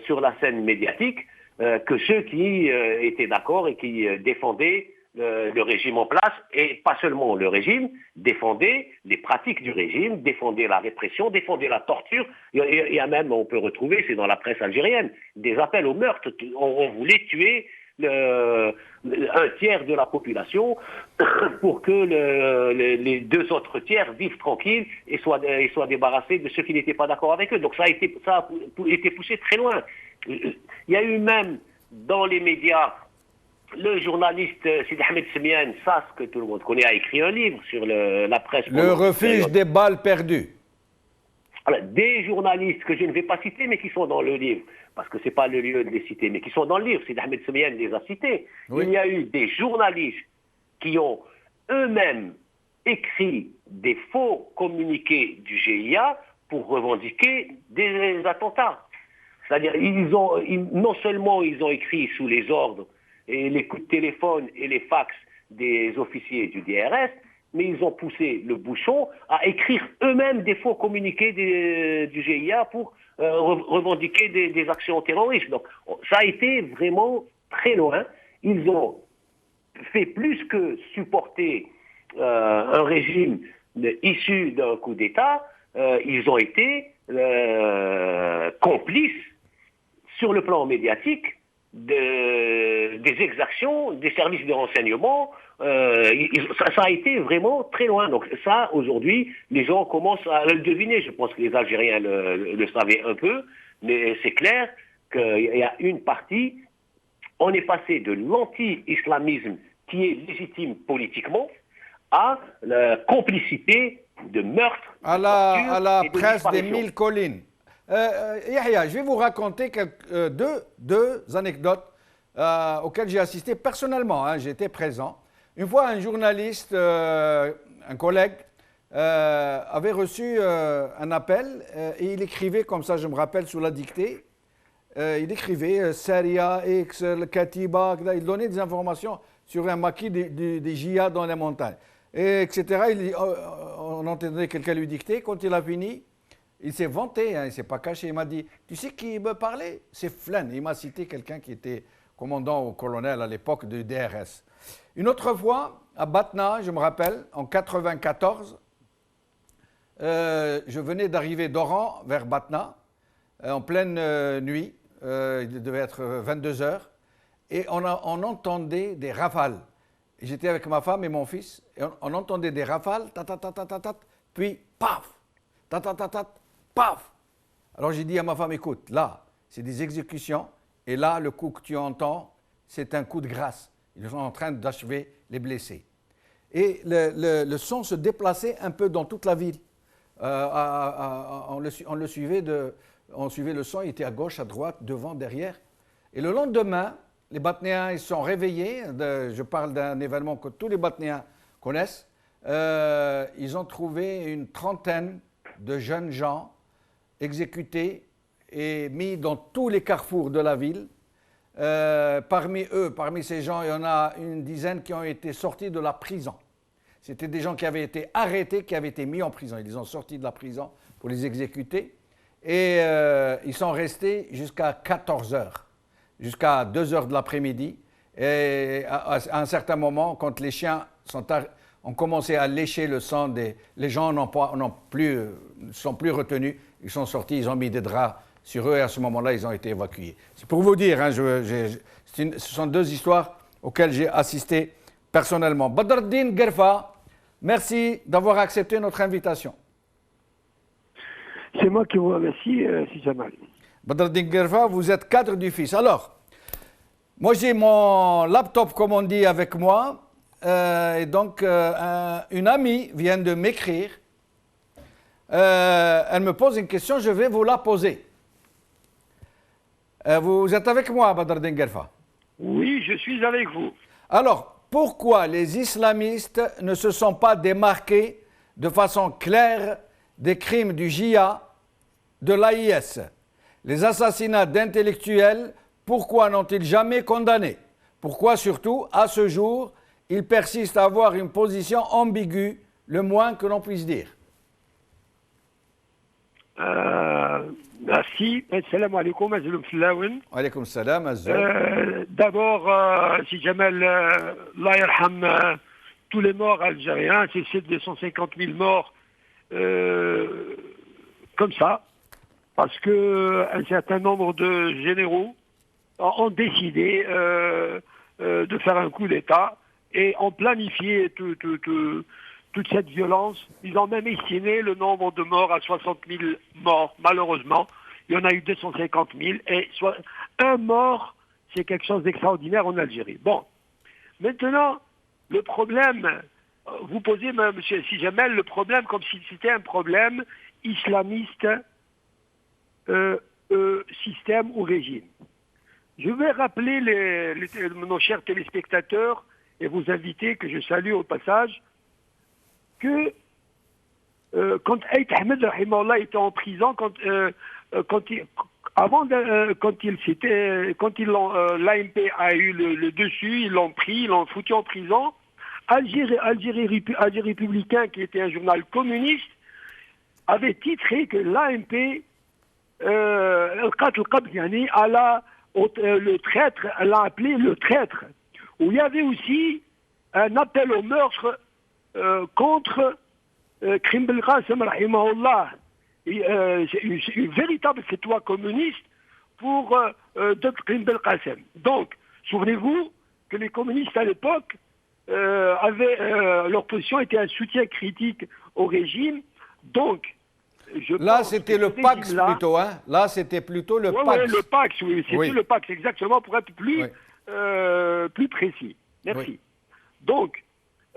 sur la scène médiatique que ceux qui étaient d'accord et qui défendaient le régime en place, et pas seulement le régime, défendaient les pratiques du régime, défendaient la répression, défendaient la torture. Il y a même, on peut retrouver, c'est dans la presse algérienne, des appels au meurtre. On voulait tuer un tiers de la population pour que les deux autres tiers vivent tranquilles et soient débarrassés de ceux qui n'étaient pas d'accord avec eux. Donc ça a été poussé très loin. Il y a eu même dans les médias, le journaliste Sidi Ahmed Semian, Sass, que tout le monde connaît, a écrit un livre sur la presse. Le refuge des balles perdues. Alors, des journalistes que je ne vais pas citer, mais qui sont dans le livre, parce que ce n'est pas le lieu de les citer, mais qui sont dans le livre, Sidi Ahmed Semian les a cités. Oui. Il y a eu des journalistes qui ont eux-mêmes écrit des faux communiqués du GIA pour revendiquer des attentats. C'est-à-dire, non seulement ils ont écrit sous les ordres et les coups de téléphone et les fax des officiers du DRS, mais ils ont poussé le bouchon à écrire eux-mêmes des faux communiqués du GIA pour revendiquer des actions terroristes. Donc ça a été vraiment très loin. Ils ont fait plus que supporter un régime issu d'un coup d'État, ils ont été complices sur le plan médiatique des exactions des services de renseignement. Ça a été vraiment très loin. Donc ça, aujourd'hui, les gens commencent à le deviner. Je pense que les Algériens le savaient un peu, mais c'est clair qu'il y a une partie, on est passé de l'anti-islamisme qui est légitime politiquement à la complicité de meurtre, à la presse des 1000 collines. Yahya, je vais vous raconter deux anecdotes auxquelles j'ai assisté personnellement, hein, j'étais présent. Une fois, un journaliste, un collègue, avait reçu un appel et il écrivait comme ça, je me rappelle, sous la dictée. Il écrivait Saria, X, le Katiba, il donnait des informations sur un maquis des Jihad dans les montagnes, et etc. On entendait quelqu'un lui dicter. Quand il a fini, il s'est vanté, hein, il ne s'est pas caché. Il m'a dit, tu sais qui me parlait? C'est Flan. Il m'a cité quelqu'un qui était commandant ou colonel à l'époque du DRS. Une autre fois, à Batna, je me rappelle, en 1994, je venais d'arriver d'Oran vers Batna, en pleine nuit, il devait être 22 heures, et on entendait des rafales. J'étais avec ma femme et mon fils, et on entendait des rafales, puis paf, paf. Alors j'ai dit à ma femme, écoute, là, c'est des exécutions, et là, le coup que tu entends, c'est un coup de grâce. Ils sont en train d'achever les blessés. Et le son se déplaçait un peu dans toute la ville. On suivait le son, il était à gauche, à droite, devant, derrière. Et le lendemain, les Batnéens ils sont réveillés. Je parle d'un événement que tous les Batnéens connaissent. Ils ont trouvé une trentaine de jeunes gens exécutés et mis dans tous les carrefours de la ville. Parmi ces gens, il y en a une dizaine qui ont été sortis de la prison. C'était des gens qui avaient été arrêtés, qui avaient été mis en prison. Ils les ont sortis de la prison pour les exécuter. Et ils sont restés jusqu'à 14 heures, jusqu'à 2 heures de l'après-midi. Et à un certain moment, quand les chiens ont commencé à lécher le sang, les gens ne sont plus retenus. Ils sont sortis, ils ont mis des draps sur eux et à ce moment-là, ils ont été évacués. C'est pour vous dire, hein, ce sont deux histoires auxquelles j'ai assisté personnellement. Badreddine Guerfa, merci d'avoir accepté notre invitation. C'est moi qui vous remercie, Si Jamal. Badreddine Guerfa, vous êtes cadre du FIS. Alors, moi j'ai mon laptop, comme on dit, avec moi. Et donc, une amie vient de m'écrire. Elle me pose une question, je vais vous la poser. Vous êtes avec moi, Badreddine Guerfa? Oui, je suis avec vous. Alors, pourquoi les islamistes ne se sont pas démarqués de façon claire des crimes du JIA, de l'AIS? Les assassinats d'intellectuels, pourquoi n'ont-ils jamais condamné? Pourquoi surtout, à ce jour, ils persistent à avoir une position ambiguë, le moins que l'on puisse dire? Merci. Assalamu alaikum, Azloum Flaouen. Alaykoum salam, D'abord, Si Jamal, Allah yarham tous les morts algériens, c'est 250 000 morts comme ça, parce qu'un certain nombre de généraux ont décidé de faire un coup d'État et ont planifié toute cette violence. Ils ont même estimé le nombre de morts à 60 000 morts. Malheureusement, il y en a eu 250 000. Et un mort, c'est quelque chose d'extraordinaire en Algérie. Bon, maintenant, le problème, vous posez, M. Si Jamal, le problème comme si c'était un problème islamiste, système ou régime. Je vais rappeler nos chers téléspectateurs et vous inviter, que je salue au passage, que quand Aït Ahmed rahimahullah était en prison, quand l'AMP a eu le dessus, ils l'ont pris, ils l'ont foutu en prison. Algérie Républicain, qui était un journal communiste, avait titré que l'AMP, le traître, l'a appelé le traître. Où il y avait aussi un appel au meurtre contre Krim Belkacem, rahimahullah, une véritable fatwa communiste pour Dr Krim Belkacem. Donc, souvenez-vous que les communistes à l'époque leur position était un soutien critique au régime. Donc, là, c'était le Pax plutôt, hein? Là, c'était plutôt le Pax. Oui, le Pax, oui, c'était le Pax, exactement, pour être plus précis. Merci. Oui. Donc,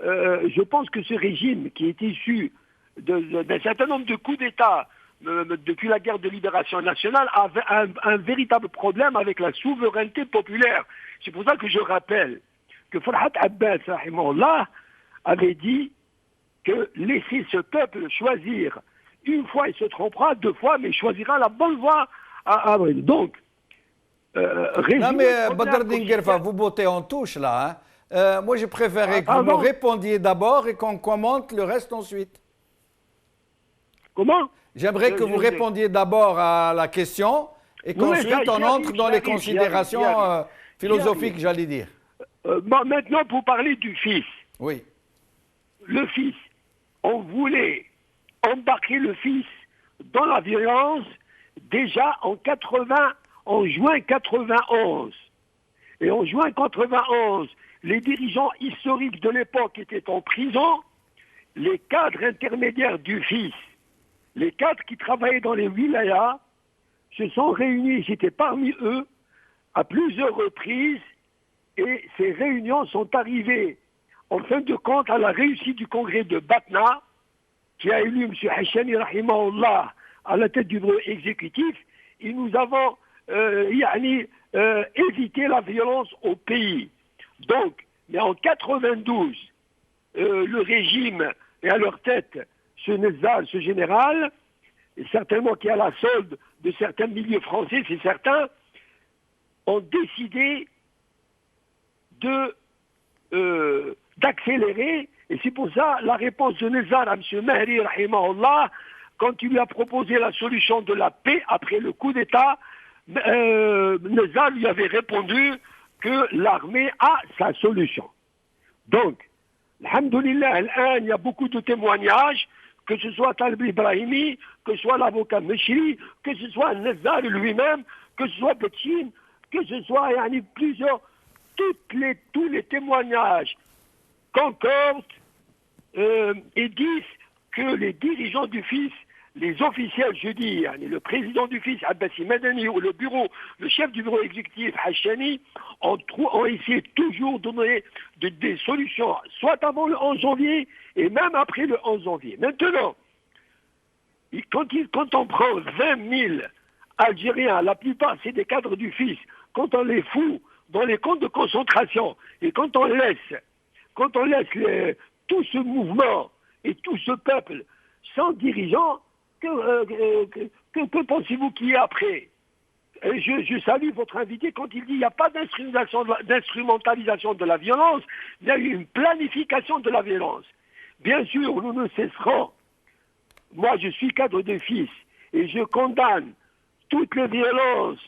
je pense que ce régime qui est issu d'un certain nombre de coups d'État depuis la guerre de libération nationale avait un véritable problème avec la souveraineté populaire. C'est pour ça que je rappelle que Farhat Abbas rahimahullah, avait dit que laissez ce peuple choisir. Une fois, il se trompera, 2 fois, mais il choisira la bonne voie. Donc, non mais Badr Dinguerfa, vous bottez en touche là. Hein. Moi, je préférais que vous me répondiez d'abord et qu'on commente le reste ensuite. Comment? J'aimerais que vous répondiez d'abord à la question et qu'ensuite on entre dans les considérations philosophiques, j'allais dire. Maintenant, pour parler du fils. Oui. Le fils, on voulait embarquer le fils dans la violence déjà en juin 91. Et en juin 91, les dirigeants historiques de l'époque étaient en prison, les cadres intermédiaires du fils, les cadres qui travaillaient dans les wilayas, se sont réunis, j'étais parmi eux, à plusieurs reprises, et ces réunions sont arrivées en fin de compte à la réussite du congrès de Batna, qui a élu M. Hachani rahimahullah à la tête du bureau exécutif, et nous avons évité la violence au pays. Donc, mais en 92, le régime est à leur tête ce Nezal, ce général, et certainement qui est à la solde de certains milieux français, c'est certain, ont décidé d'accélérer, et c'est pour ça la réponse de Nezal à M. Mahri, rahimahullah, quand il lui a proposé la solution de la paix après le coup d'État, Nezal lui avait répondu que l'armée a sa solution. Donc, alhamdoulilah, il y a beaucoup de témoignages, que ce soit Talib Ibrahimi, que ce soit l'avocat Meshri, que ce soit Nezal lui-même, que ce soit Betchine, que ce soit plusieurs, tous les témoignages concordent et disent que les dirigeants du fils, les officiels, je dis, le président du fils, Abbasi Madani, ou le chef du bureau exécutif, Hachani, ont essayé toujours de donner des solutions, soit avant le 11 janvier et même après le 11 janvier. Maintenant, quand on prend 20 000 Algériens, la plupart c'est des cadres du fils, quand on les fout dans les camps de concentration et quand on laisse tout ce mouvement et tout ce peuple sans dirigeant, que pensez-vous qu'il y a après? Et je salue votre invité quand il dit qu'il n'y a pas d'instrumentalisation de la violence, il y a eu une planification de la violence. Bien sûr, nous ne cesserons. Moi, je suis cadre de fils et je condamne toutes les violences,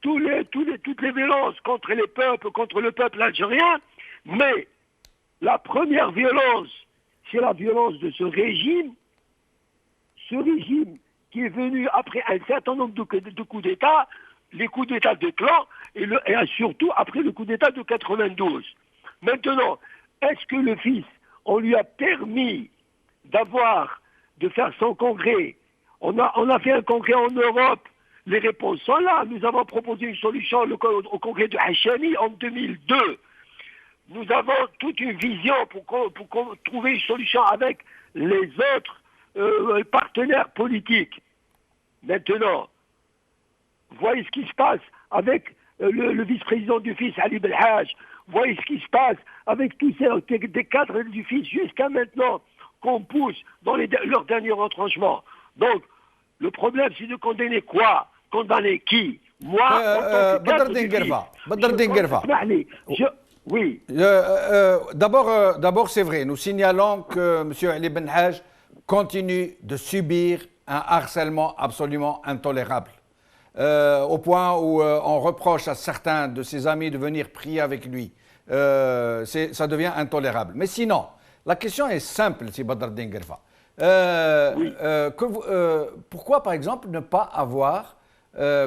toutes les violences contre les peuples, contre le peuple algérien, mais la première violence, c'est la violence de ce régime qui est venu après un certain nombre de coups d'État, les coups d'État de clan, et surtout après le coup d'État de 92. Maintenant, est-ce que le fils, on lui a permis de faire son congrès? On a fait un congrès en Europe, les réponses sont là. Nous avons proposé une solution au congrès de Hachani en 2002. Nous avons toute une vision pour trouver une solution avec les autres partenaires politiques. Maintenant, voyez ce qui se passe avec le vice-président du fils, Ali Belhaj. Voyez ce qui se passe avec tous des cadres du fils jusqu'à maintenant qu'on pousse dans leur dernier retranchement. Donc, le problème, c'est de condamner quoi? Condamner qui? Moi, Badr Dinguerfa. Oui. D'abord, c'est vrai, nous signalons que M. Ali Belhaj continue de subir un harcèlement absolument intolérable. Au point où on reproche à certains de ses amis de venir prier avec lui. Ça devient intolérable. Mais sinon, la question est simple, si Badr Dinguerfa. Pourquoi, par exemple, ne pas avoir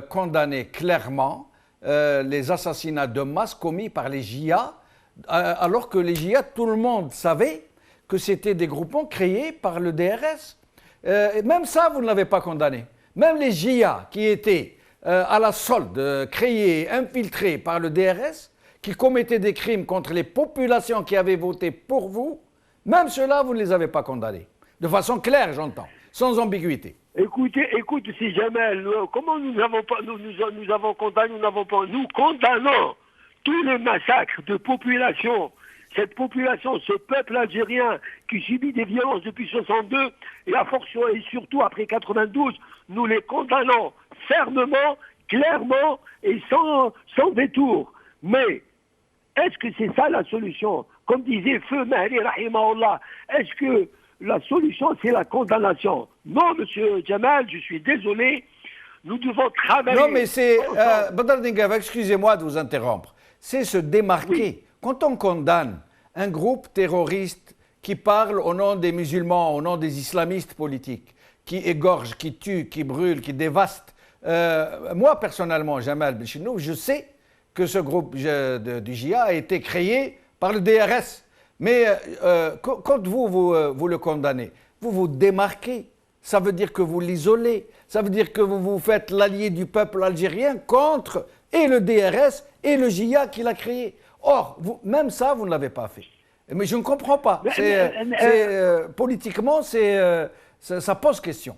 condamné clairement les assassinats de masse commis par les JIA, alors que les JIA, tout le monde savait que c'était des groupements créés par le DRS. Même ça, vous ne l'avez pas condamné. Même les JIA qui étaient à la solde, créés, infiltrés par le DRS, qui commettaient des crimes contre les populations qui avaient voté pour vous, même ceux-là, vous ne les avez pas condamnés. De façon claire, j'entends, sans ambiguïté. Écoute, si Jamel, comment nous avons condamné, nous condamnons tous les massacres de population, cette population, ce peuple algérien qui subit des violences depuis 62 et et surtout après 92, nous les condamnons fermement, clairement et sans détour. Mais est-ce que c'est ça la solution? Comme disait Feu Mahdi rahimahullah, est-ce que la solution c'est la condamnation? Non, monsieur Jamal, je suis désolé, nous devons travailler. Non, mais c'est, Badr Dinguev, excusez-moi de vous interrompre, c'est se démarquer. Oui. Quand on condamne un groupe terroriste qui parle au nom des musulmans, au nom des islamistes politiques, qui égorge, qui tue, qui brûle, qui dévaste, moi personnellement, Jamal Belchinouf, je sais que ce groupe du JA a été créé par le DRS. Mais quand vous le condamnez, vous vous démarquez. Ça veut dire que vous l'isolez. Ça veut dire que vous faites l'allié du peuple algérien contre et le DRS et le JA qui l'a créé. Or, même ça, vous ne l'avez pas fait. Mais je ne comprends pas. Politiquement, ça pose question.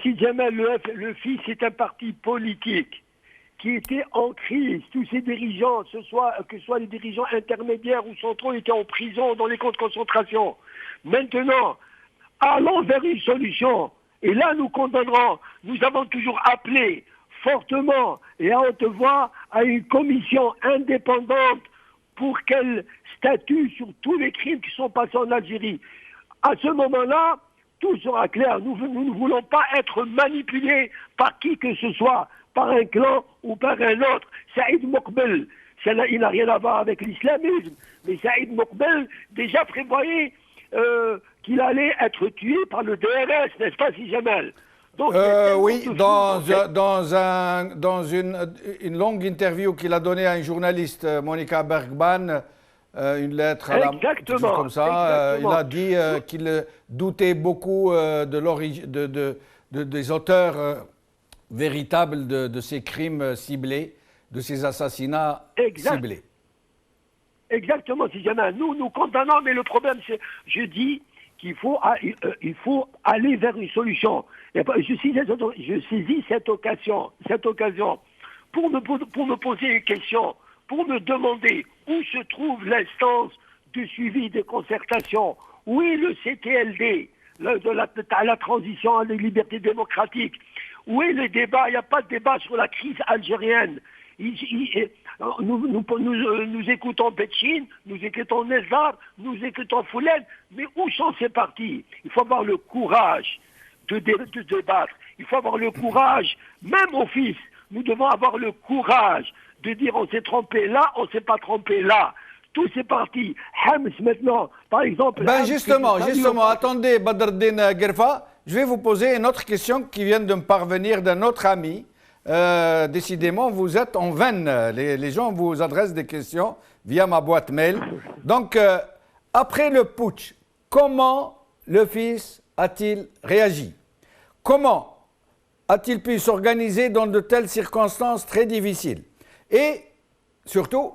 Si jamais le FIS est un parti politique qui était en crise, tous ses dirigeants, que ce soit les dirigeants intermédiaires ou centraux, étaient en prison dans les camps de concentration. Maintenant, allons vers une solution. Et là, nous condamnerons. Nous avons toujours appelé fortement et à haute voix à une commission indépendante pour qu'elle statue sur tous les crimes qui sont passés en Algérie. À ce moment-là, tout sera clair. Nous ne voulons pas être manipulés par qui que ce soit, par un clan ou par un autre. Saïd Moukbel, il n'a rien à voir avec l'islamisme, mais Saïd Moukbel déjà prévoyait qu'il allait être tué par le DRS, n'est-ce pas, si Jamal? Donc, oui, dans une longue interview qu'il a donnée à un journaliste, Monica Bergman, une lettre à quelque chose comme ça, il a dit qu'il doutait beaucoup des auteurs véritables de ces crimes ciblés, de ces assassinats ciblés. Exactement, si jamais nous condamnons, mais le problème c'est, je dis qu'il faut aller vers une solution. Je saisis cette occasion pour me poser une question, pour me demander où se trouve l'instance de suivi des concertations, où est le CTLD, la transition à la liberté démocratique, où est le débat? Il n'y a pas de débat sur la crise algérienne. Nous écoutons Betchine, nous écoutons Nezar, nous écoutons Foulen, mais où sont ces partis? Il faut avoir le courage de débattre. Il faut avoir le courage, même au fils, nous devons avoir le courage de dire on s'est trompé là, on ne s'est pas trompé là. Tous ces partis, Hams maintenant, par exemple... Justement, attendez, Badreddine Guerfa, je vais vous poser une autre question qui vient de me parvenir d'un autre ami. Décidément, vous êtes en veine. Les gens vous adressent des questions via ma boîte mail. Donc, après le putsch, comment le fils a-t-il réagi? Comment a-t-il pu s'organiser dans de telles circonstances très difficiles? Et surtout,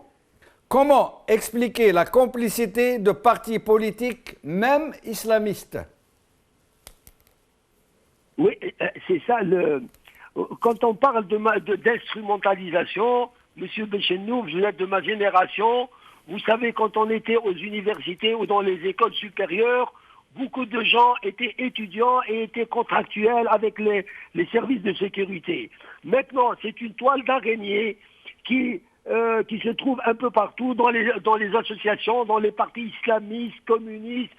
comment expliquer la complicité de partis politiques, même islamistes? Oui, c'est ça le... Quand on parle d'instrumentalisation, Monsieur Belchinouf, vous êtes de ma génération, vous savez, quand on était aux universités ou dans les écoles supérieures, beaucoup de gens étaient étudiants et étaient contractuels avec les services de sécurité. Maintenant, c'est une toile d'araignée qui se trouve un peu partout, dans les associations, dans les partis islamistes, communistes,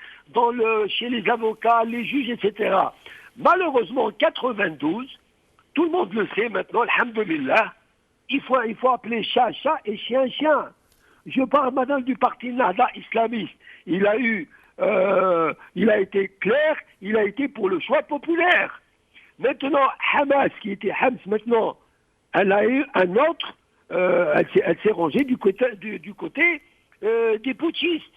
chez les avocats, les juges, etc. Malheureusement, en 92, tout le monde le sait maintenant, alhamdoulilah, il faut appeler chat chat et chien chien. Je parle maintenant du parti Nahda islamiste. Il a été clair, il a été pour le choix populaire. Maintenant, Hamas, qui était Hams maintenant, elle a eu un autre, elle s'est rangée du côté des putschistes.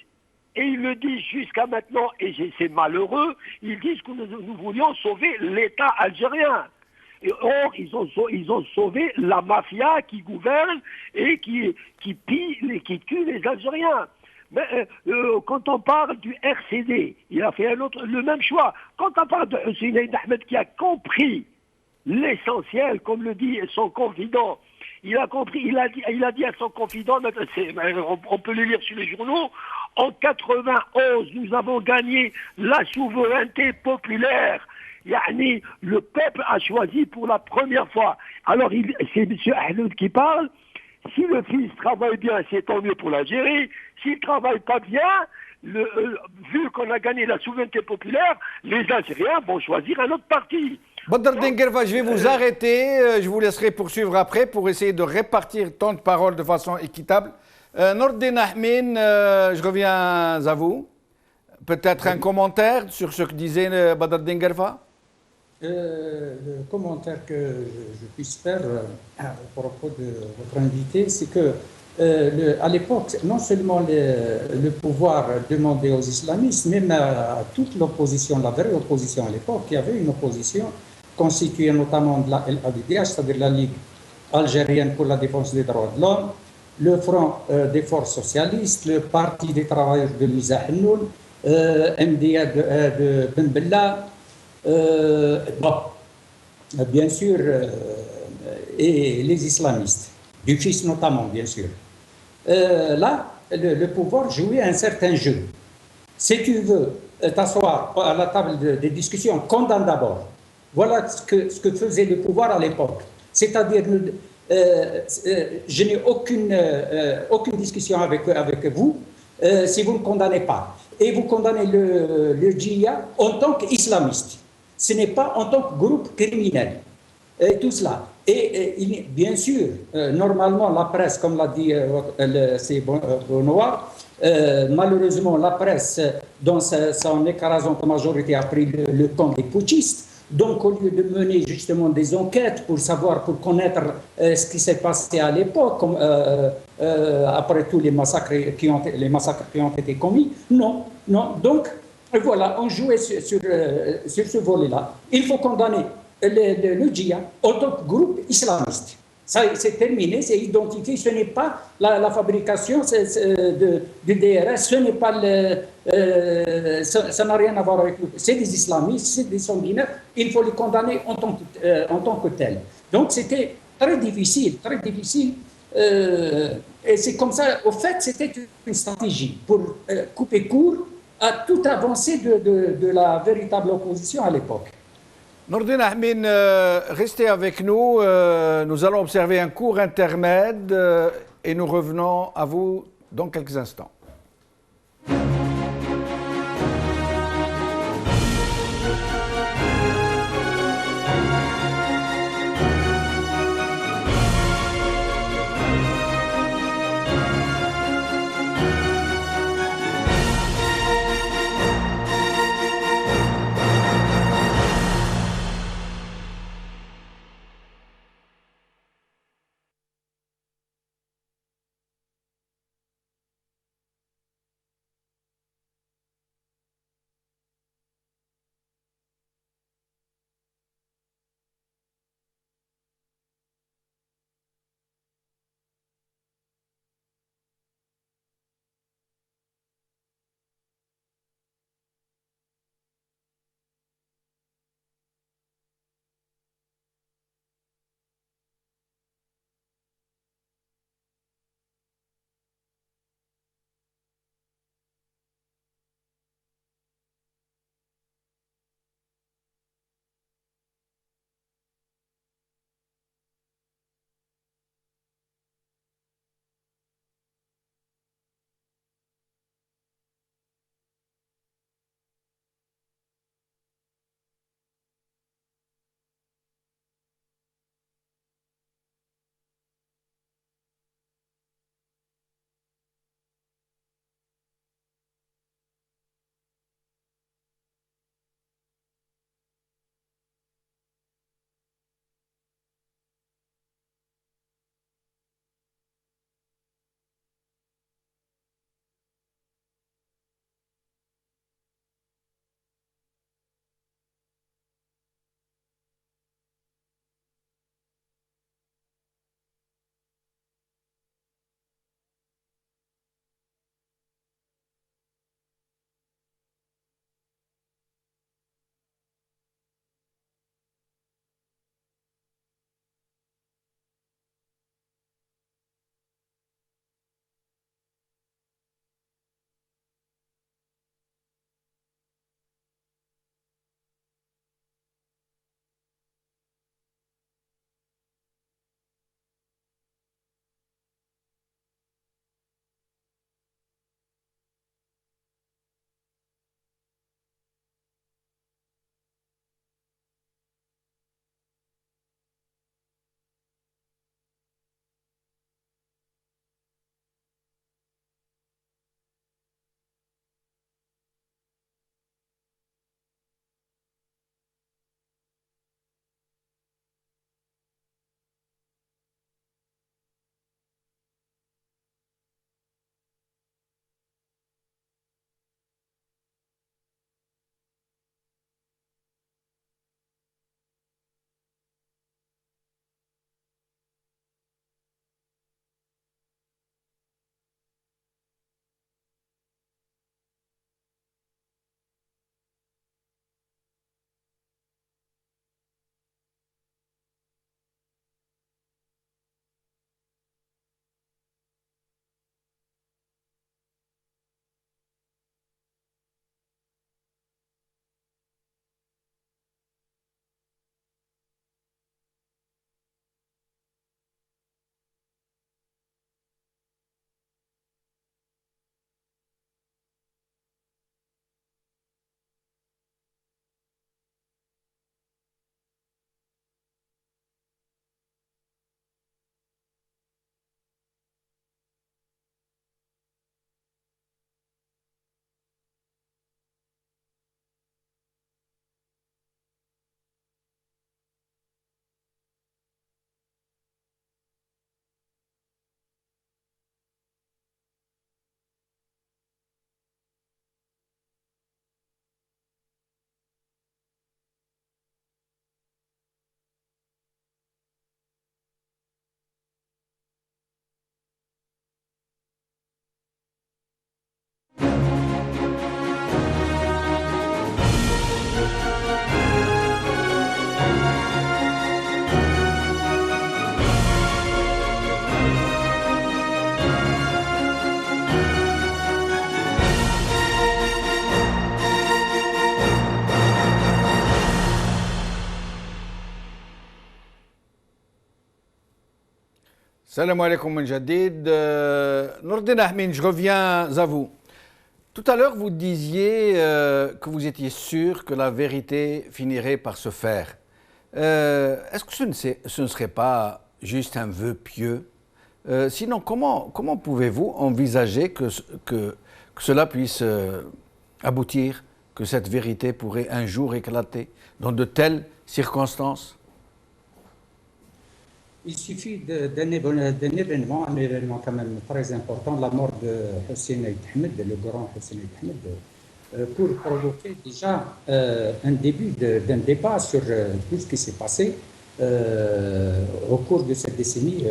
Et ils le disent jusqu'à maintenant, et c'est malheureux, ils disent que nous voulions sauver l'État algérien. Or, ils ont sauvé la mafia qui gouverne et qui pille, qui tue les Algériens. Mais quand on parle du RCD, il a fait le même choix. Quand on parle de Hussein Ahmed qui a compris l'essentiel, comme le dit son confident, il a compris, il a dit à son confident, on peut le lire sur les journaux, en 91, nous avons gagné la souveraineté populaire. Yani, le peuple a choisi pour la première fois. Alors, c'est M. Ahmed qui parle. Si le fils travaille bien, c'est tant mieux pour l'Algérie. S'il ne travaille pas bien, vu qu'on a gagné la souveraineté populaire, les Algériens vont choisir un autre parti. Badr Denguerva, je vais vous arrêter. Je vous laisserai poursuivre après pour essayer de répartir tant de paroles de façon équitable. Nordin Ahmin, je reviens à vous. Peut-être un commentaire sur ce que disait Badr Denguerva? Le commentaire que je puisse faire à propos de votre invité, c'est que à l'époque, non seulement le pouvoir demandait aux islamistes, même à toute l'opposition, la vraie opposition à l'époque, il y avait une opposition constituée notamment de la LADDH, c'est-à-dire la Ligue algérienne pour la défense des droits de l'homme, le Front des forces socialistes, le Parti des travailleurs de Misa Hannoun, MDA de Ben Bella, bien sûr, et les islamistes, du fils notamment, bien sûr. Là, le pouvoir jouait un certain jeu. Si tu veux t'asseoir à la table des discussions, condamne d'abord. Voilà ce que faisait le pouvoir à l'époque. C'est-à-dire, je n'ai aucune discussion avec vous si vous ne condamnez pas. Et vous condamnez le djihad en tant qu'islamiste. Ce n'est pas en tant que groupe criminel. Et tout cela. Et bien sûr, normalement, la presse, comme l'a dit Benoît, malheureusement, la presse, dans son écrasante majorité, a pris le camp des putschistes. Donc, au lieu de mener justement des enquêtes pour connaître ce qui s'est passé à l'époque, après tous les massacres qui ont été commis, non. Donc, voilà, on jouait sur ce volet-là. Il faut condamner le djihad en tant que groupe islamiste. Ça, c'est terminé, c'est identifié. Ce n'est pas la fabrication du DRS, ce n'est pas ça n'a rien à voir avec nous. C'est des islamistes, c'est des sanguinaires. Il faut les condamner en tant que tels. Donc c'était très difficile. Et c'est comme ça, au fait, c'était une stratégie pour couper court à toute avancée de la véritable opposition à l'époque. Nordin Ahmin, restez avec nous. Nous allons observer un court intermède et nous revenons à vous dans quelques instants. Salam alaikum min jadid. Nordin Ahmin, je reviens à vous. Tout à l'heure, vous disiez que vous étiez sûr que la vérité finirait par se faire. Est-ce que ce ne serait pas juste un vœu pieux? Sinon, comment pouvez-vous envisager que cela puisse aboutir, que cette vérité pourrait un jour éclater dans de telles circonstances? Il suffit d'un événement quand même très important, la mort de Hussein Aït Ahmed, le grand Hussein Aït Ahmed, pour provoquer déjà un début d'un débat sur tout ce qui s'est passé au cours de cette décennie,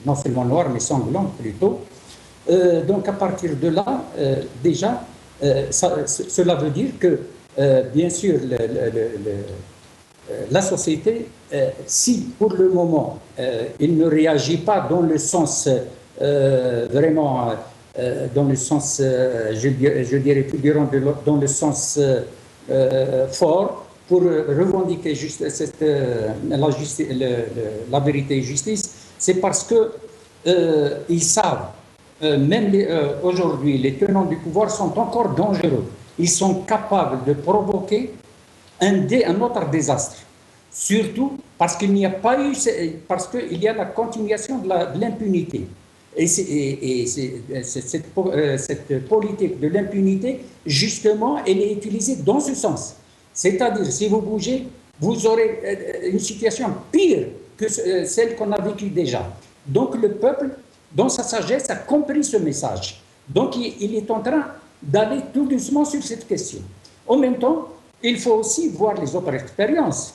non seulement noire, mais sanglante plutôt. Donc à partir de là, déjà, cela veut dire que, bien sûr, la société, si pour le moment il ne réagit pas dans le sens vraiment, dans le sens, je dirais figurant, dans le sens fort, pour revendiquer juste la vérité et justice, c'est parce que ils savent, même aujourd'hui, les tenants du pouvoir sont encore dangereux. Ils sont capables de provoquer un autre désastre, surtout parce qu'il n'y a pas eu, parce qu'il y a la continuation de l'impunité. Et cette politique de l'impunité, justement, elle est utilisée dans ce sens. C'est-à-dire, si vous bougez, vous aurez une situation pire que celle qu'on a vécue déjà. Donc le peuple, dans sa sagesse, a compris ce message. Donc il est en train d'aller tout doucement sur cette question. En même temps, il faut aussi voir les autres expériences,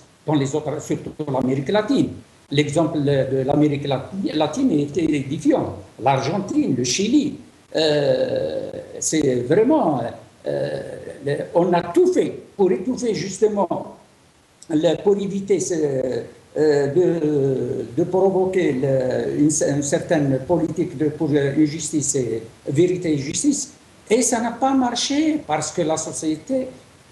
surtout dans l'Amérique latine. L'exemple de l'Amérique latine était édifiant. L'Argentine, le Chili, c'est vraiment... on a tout fait pour étouffer justement, pour éviter de provoquer une certaine politique pour justice et vérité et justice. Et ça n'a pas marché parce que la société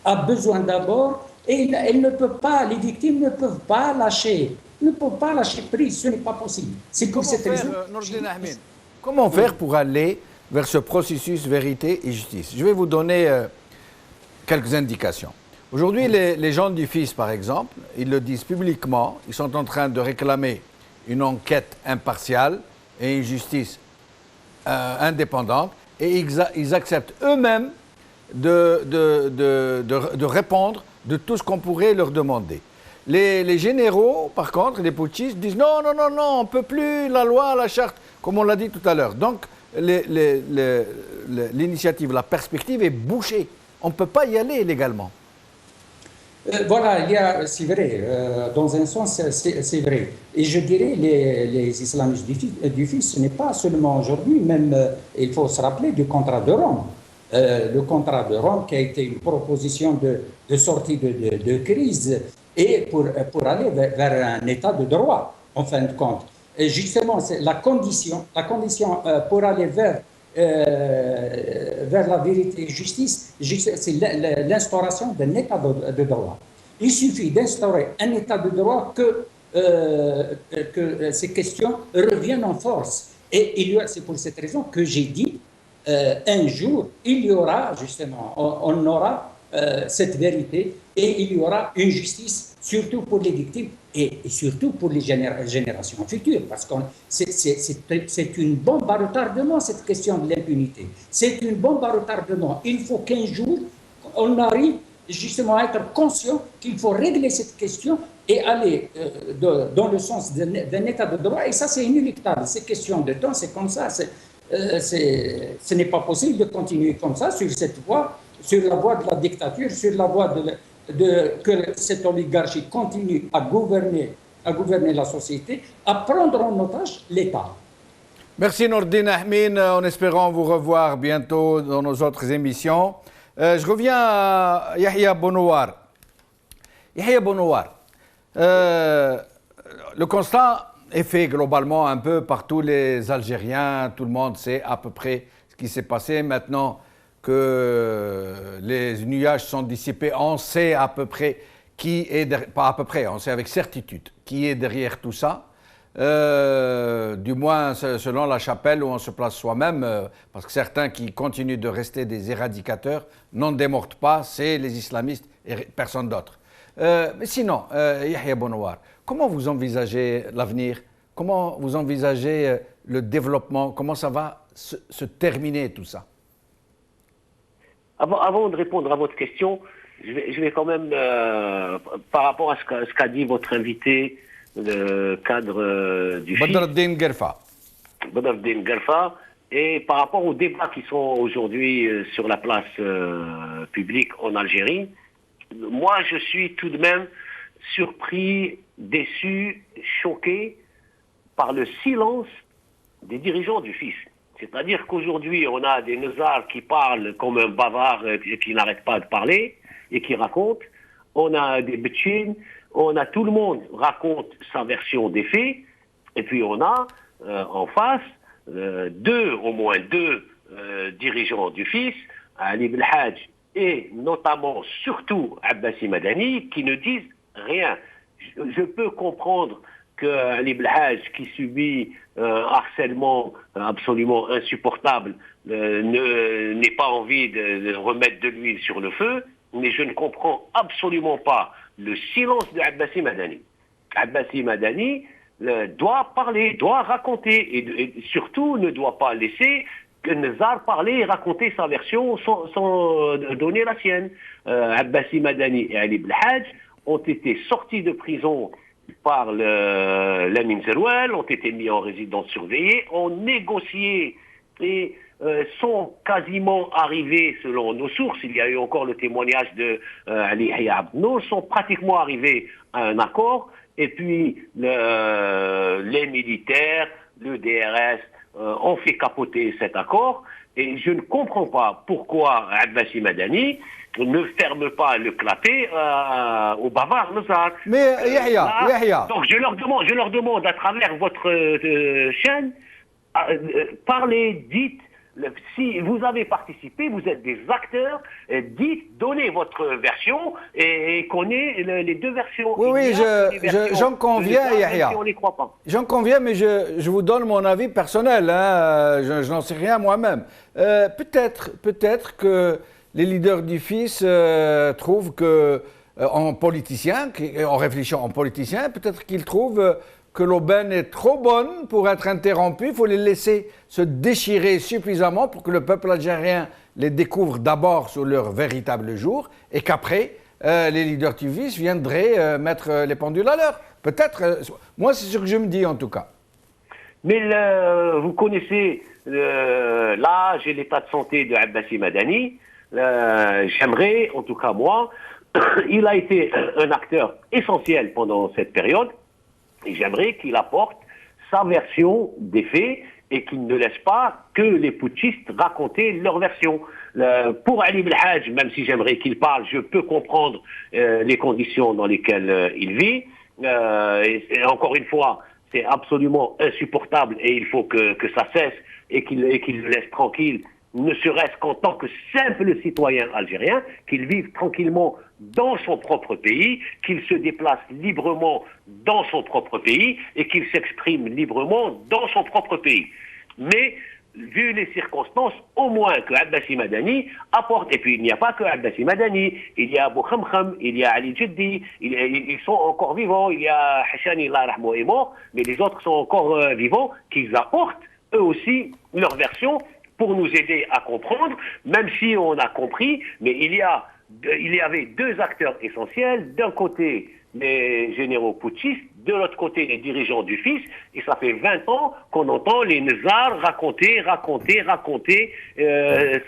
a besoin d'abord, et elle ne peut pas, les victimes ne peuvent pas lâcher prise, ce n'est pas possible. C'est pour cette raison. Comment faire pour aller vers ce processus vérité et justice? Je vais vous donner quelques indications. Aujourd'hui, les gens du FIS, par exemple, ils le disent publiquement, ils sont en train de réclamer une enquête impartiale et une justice indépendante, et ils acceptent eux-mêmes de répondre de tout ce qu'on pourrait leur demander. Les généraux, par contre, les putschistes, disent non, non, non, non, on ne peut plus, la loi, la charte, comme on l'a dit tout à l'heure. Donc, l'initiative, la perspective est bouchée. On ne peut pas y aller légalement. Voilà, c'est vrai, dans un sens, c'est vrai. Et je dirais, les islamistes du FIS, ce n'est pas seulement aujourd'hui, même, il faut se rappeler du contrat de Rome. Le contrat de Rome qui a été une proposition de sortie de crise et pour aller vers un état de droit, en fin de compte. Et justement, c'est la condition pour aller vers la vérité et justice, c'est l'instauration d'un état de droit. Il suffit d'instaurer un état de droit que ces questions reviennent en force. Et c'est pour cette raison que j'ai dit, un jour, il y aura justement, on aura cette vérité et il y aura une justice, surtout pour les victimes et surtout pour les générations futures, parce que c'est une bombe à retardement, cette question de l'impunité. C'est une bombe à retardement. Il faut qu'un jour, on arrive justement à être conscient qu'il faut régler cette question et aller dans le sens d'un état de droit, et ça c'est inéluctable. C'est question de temps, c'est comme ça. Ce n'est pas possible de continuer comme ça sur cette voie, sur la voie de la dictature, sur la voie que cette oligarchie continue à gouverner la société, à prendre en otage l'État. Merci Nordin Ahmin, en espérant vous revoir bientôt dans nos autres émissions. Je reviens à Yahya Bonouar. Yahya Bonouar, le constat est fait globalement un peu par tous les Algériens, tout le monde sait à peu près ce qui s'est passé. Maintenant que les nuages sont dissipés, on sait à peu près qui est derrière, pas à peu près, on sait avec certitude qui est derrière tout ça. du moins selon la chapelle où on se place soi-même, parce que certains qui continuent de rester des éradicateurs n'en démordent pas, c'est les islamistes et personne d'autre. Mais sinon, Yahya Bouanouar, comment vous envisagez l'avenir? Comment vous envisagez le développement? Comment ça va se terminer tout ça? Avant de répondre à votre question, je vais quand même, par rapport à ce qu'a dit votre invité, le cadre du FIS, Badreddine Guerfa. Badreddine Guerfa, et par rapport aux débats qui sont aujourd'hui sur la place publique en Algérie, moi je suis tout de même surpris, déçu, choqué par le silence des dirigeants du FIS. C'est-à-dire qu'aujourd'hui, on a des Nezars qui parlent comme un bavard et qui n'arrêtent pas de parler et qui racontent. On a des Betchines, on a tout le monde raconte sa version des faits. Et puis on a en face au moins deux dirigeants du FIS, Ali Belhadj et notamment, surtout, Abbassi Madani, qui ne disent rien. Je peux comprendre qu'Ali Belhadj, qui subit un harcèlement absolument insupportable, n'ait pas envie de remettre de l'huile sur le feu, mais je ne comprends absolument pas le silence de Abbassi Madani. Abbassi Madani doit parler, doit raconter, et surtout ne doit pas laisser que Nezar parler et raconter sa version sans donner la sienne. Abbassi Madani et Ali Belhadj ont été sortis de prison par l'Amin Zerouel, ont été mis en résidence surveillée, ont négocié et sont quasiment arrivés, selon nos sources, il y a eu encore le témoignage de Ali Yahya Abdenour, sont pratiquement arrivés à un accord, et puis les militaires, le DRS, ont fait capoter cet accord, et je ne comprends pas pourquoi Abbassi Madani ne ferme pas le clapet au bavard Nezar. Mais Yahya. Donc je leur demande à travers votre chaîne, parlez, dites, si vous avez participé, vous êtes des acteurs, dites, donnez votre version et qu'on ait les deux versions. Oui, j'en conviens, Yahya. On les croit pas. J'en conviens, mais je vous donne mon avis personnel. Hein. Je n'en sais rien moi-même. Peut-être que les leaders du FIS trouvent que, en réfléchissant en politicien, peut-être qu'ils trouvent que l'aubaine est trop bonne pour être interrompue. Il faut les laisser se déchirer suffisamment pour que le peuple algérien les découvre d'abord sur leur véritable jour et qu'après, les leaders du FIS viendraient mettre les pendules à l'heure. Peut-être, moi c'est ce que je me dis en tout cas. Mais vous connaissez l'âge et l'état de santé de Abbassi Madani. J'aimerais, en tout cas moi, il a été un acteur essentiel pendant cette période, et j'aimerais qu'il apporte sa version des faits et qu'il ne laisse pas que les putschistes raconter leur version. Pour Ali Belhadj, même si j'aimerais qu'il parle, je peux comprendre les conditions dans lesquelles il vit. Et encore une fois, c'est absolument insupportable et il faut que ça cesse et qu'il le laisse tranquille, ne serait-ce qu'en tant que simple citoyen algérien, qu'il vive tranquillement dans son propre pays, qu'il se déplace librement dans son propre pays et qu'il s'exprime librement dans son propre pays. Mais, vu les circonstances, au moins que Abbassi Madani apporte, et puis il n'y a pas que Abbassi Madani, il y a Abou Khamkham, il y a Ali Jeddi, ils sont encore vivants, il y a Hachani, Allah rahmou est mort, mais les autres sont encore vivants, qu'ils apportent eux aussi leur version pour nous aider à comprendre, même si on a compris, mais il y avait deux acteurs essentiels, d'un côté les généraux putschistes, de l'autre côté les dirigeants du FIS, et ça fait 20 ans qu'on entend les Nezars raconter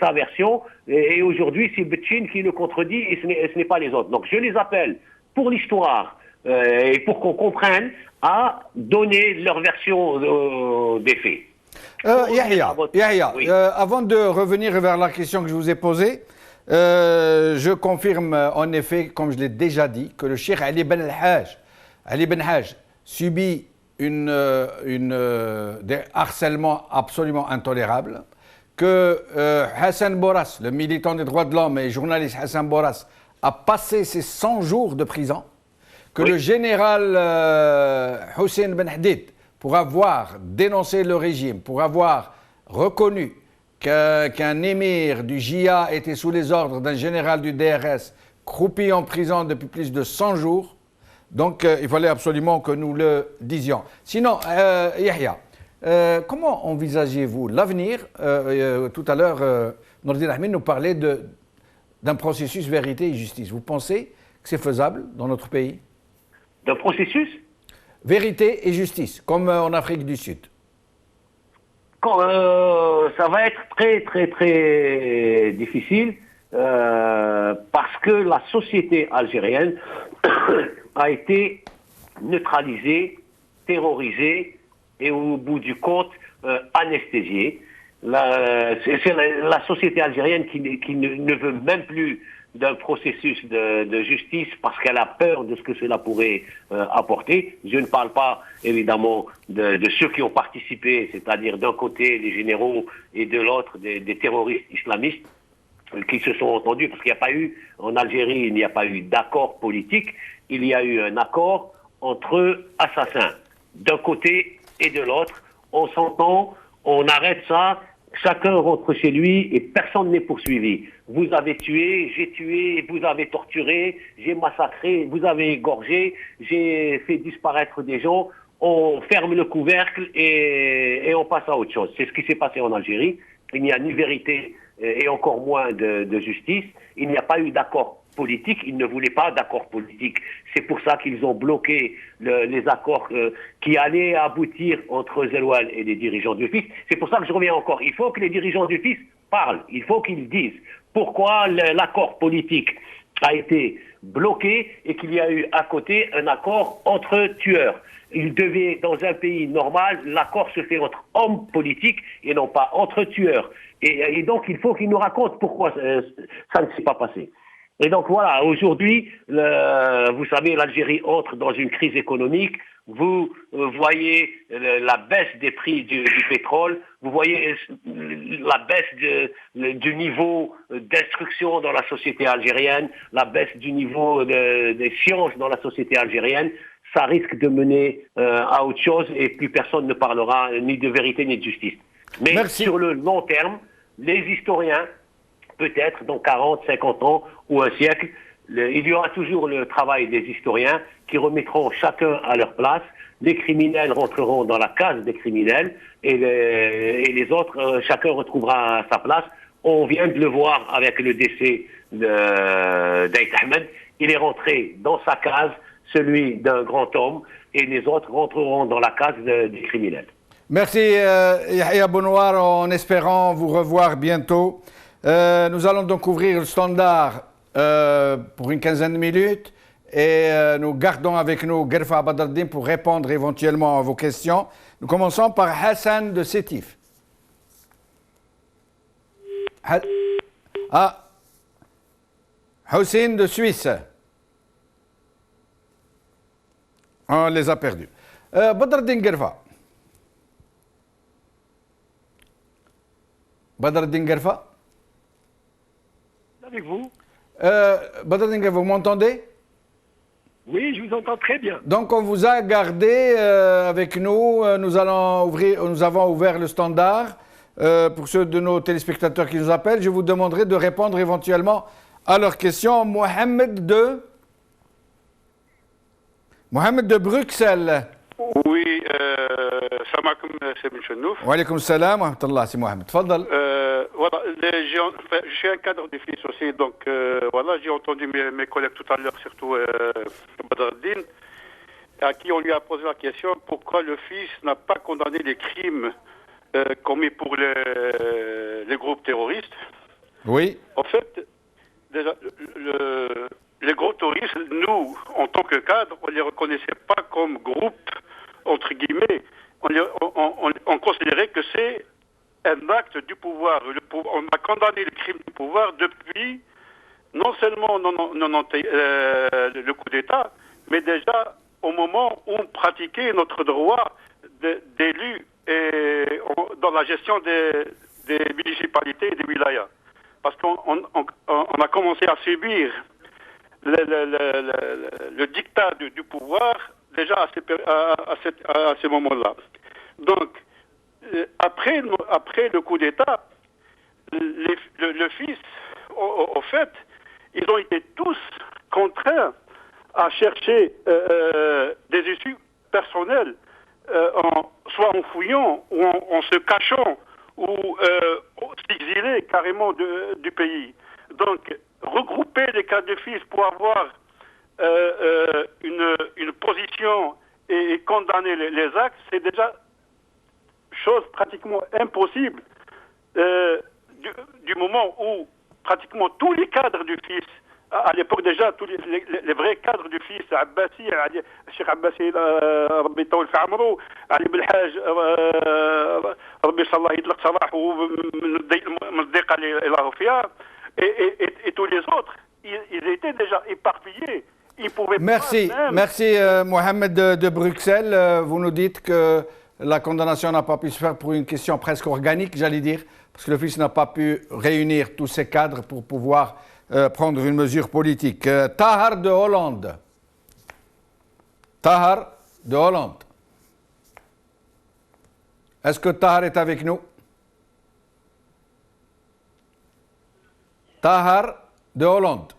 sa version, et aujourd'hui c'est Betchine qui le contredit, et ce n'est pas les autres. Donc je les appelle, pour l'histoire, et pour qu'on comprenne, à donner leur version des faits. Yahya, oui. Avant de revenir vers la question que je vous ai posée, je confirme en effet, comme je l'ai déjà dit, que le cheikh Ali Belhadj subit des harcèlements absolument intolérables, que Hassan Boras, le militant des droits de l'homme et journaliste Hassan Boras, a passé ses 100 jours de prison, que le général Hussein Ben Hadid, pour avoir dénoncé le régime, pour avoir reconnu qu'un émir du JA était sous les ordres d'un général du DRS croupi en prison depuis plus de 100 jours. Donc il fallait absolument que nous le disions. Sinon, Yahya, comment envisagez-vous l'avenir? Tout à l'heure, Nourdine Ahmed nous parlait d'un processus vérité et justice. Vous pensez que c'est faisable dans notre pays? D'un processus? Vérité et justice, comme en Afrique du Sud. Ça va être très, très, très difficile parce que la société algérienne a été neutralisée, terrorisée et au bout du compte anesthésiée. C'est la société algérienne qui ne veut même plus d'un processus de justice parce qu'elle a peur de ce que cela pourrait apporter. Je ne parle pas évidemment de ceux qui ont participé, c'est-à-dire d'un côté les généraux et de l'autre des terroristes islamistes qui se sont entendus, parce qu'il n'y a pas eu, en Algérie, il n'y a pas eu d'accord politique, il y a eu un accord entre assassins, d'un côté et de l'autre. On s'entend, on arrête ça, chacun rentre chez lui et personne n'est poursuivi. Vous avez tué, j'ai tué, vous avez torturé, j'ai massacré, vous avez égorgé, j'ai fait disparaître des gens, on ferme le couvercle et on passe à autre chose. C'est ce qui s'est passé en Algérie. Il n'y a ni vérité et encore moins de justice. Il n'y a pas eu d'accord politique, ils ne voulaient pas d'accord politique. C'est pour ça qu'ils ont bloqué les accords qui allaient aboutir entre Zeloual et les dirigeants du FIS. C'est pour ça que je reviens encore. Il faut que les dirigeants du FIS parlent. Il faut qu'ils disent pourquoi l'accord politique a été bloqué et qu'il y a eu à côté un accord entre tueurs. Il devait, dans un pays normal, l'accord se fait entre hommes politiques et non pas entre tueurs. Et donc, il faut qu'ils nous racontent pourquoi ça ne s'est pas passé. Et donc voilà, aujourd'hui, vous savez, l'Algérie entre dans une crise économique. Vous voyez la baisse des prix du pétrole, vous voyez la baisse du niveau d'instruction dans la société algérienne, la baisse du niveau des sciences dans la société algérienne. Ça risque de mener à autre chose et plus personne ne parlera ni de vérité ni de justice. Mais Merci. Sur le long terme, les historiens, peut-être dans 40, 50 ans ou un siècle, il y aura toujours le travail des historiens qui remettront chacun à leur place. Les criminels rentreront dans la case des criminels et les autres, chacun retrouvera sa place. On vient de le voir avec le décès d'Aït Ahmed. Il est rentré dans sa case, celui d'un grand homme, et les autres rentreront dans la case des criminels. Merci Yahya Bounoir, en espérant vous revoir bientôt. Nous allons donc ouvrir le standard pour une quinzaine de minutes et nous gardons avec nous Gerfa Badardine pour répondre éventuellement à vos questions. Nous commençons par Hassan de Sétif. Hussein de Suisse. On les a perdus. Badardine Gerfa. Badardine Gerfa. Avec vous? Badardine Gerfa, vous m'entendez? Oui, je vous entends très bien. Donc on vous a gardé avec nous. Nous avons ouvert le standard. Pour ceux de nos téléspectateurs qui nous appellent, je vous demanderai de répondre éventuellement à leurs questions. Mohamed de Bruxelles. Oui, salam alaikum, c'est M. Chenouf. Wa alaikum salam wa rahmatullah, c'est Mohamed. Tfadal. Voilà, je suis un cadre du FIS aussi, donc voilà, j'ai entendu mes collègues tout à l'heure, surtout Badardine, à qui on lui a posé la question pourquoi le FIS n'a pas condamné les crimes commis pour les groupes terroristes. Oui. En fait, déjà, les groupes terroristes, nous, en tant que cadre, on ne les reconnaissait pas comme groupe, entre guillemets. On considérait que c'est un acte du pouvoir. On a condamné le crime du pouvoir depuis, non seulement le coup d'État, mais déjà au moment où on pratiquait notre droit d'élu dans la gestion des municipalités et des wilayas. Parce qu'on a commencé à subir le dictat du pouvoir déjà à ces moments-là. Donc, après le coup d'État, le fils, au fait, ils ont été tous contraints à chercher des issues personnelles, soit en fouillant ou en se cachant ou s'exiler carrément du pays. Donc, regrouper les cas de fils pour avoir une position et condamner les actes, c'est déjà chose pratiquement impossible du moment où pratiquement tous les cadres du fils, à l'époque déjà, tous les vrais cadres du fils, Abbasi, Cheikh Abbasi, Rabbi Tawil fi Amrou, Ali Belhaj, Rabbi Salah Yidlaq Salah, et tous les autres, ils étaient déjà éparpillés. Ils pouvaient merci, pas même... merci Mohamed de Bruxelles. Vous nous dites que la condamnation n'a pas pu se faire pour une question presque organique, j'allais dire, parce que le fils n'a pas pu réunir tous ces cadres pour pouvoir prendre une mesure politique. Tahar de Hollande. Tahar de Hollande. Est-ce que Tahar est avec nous? Tahar de Hollande.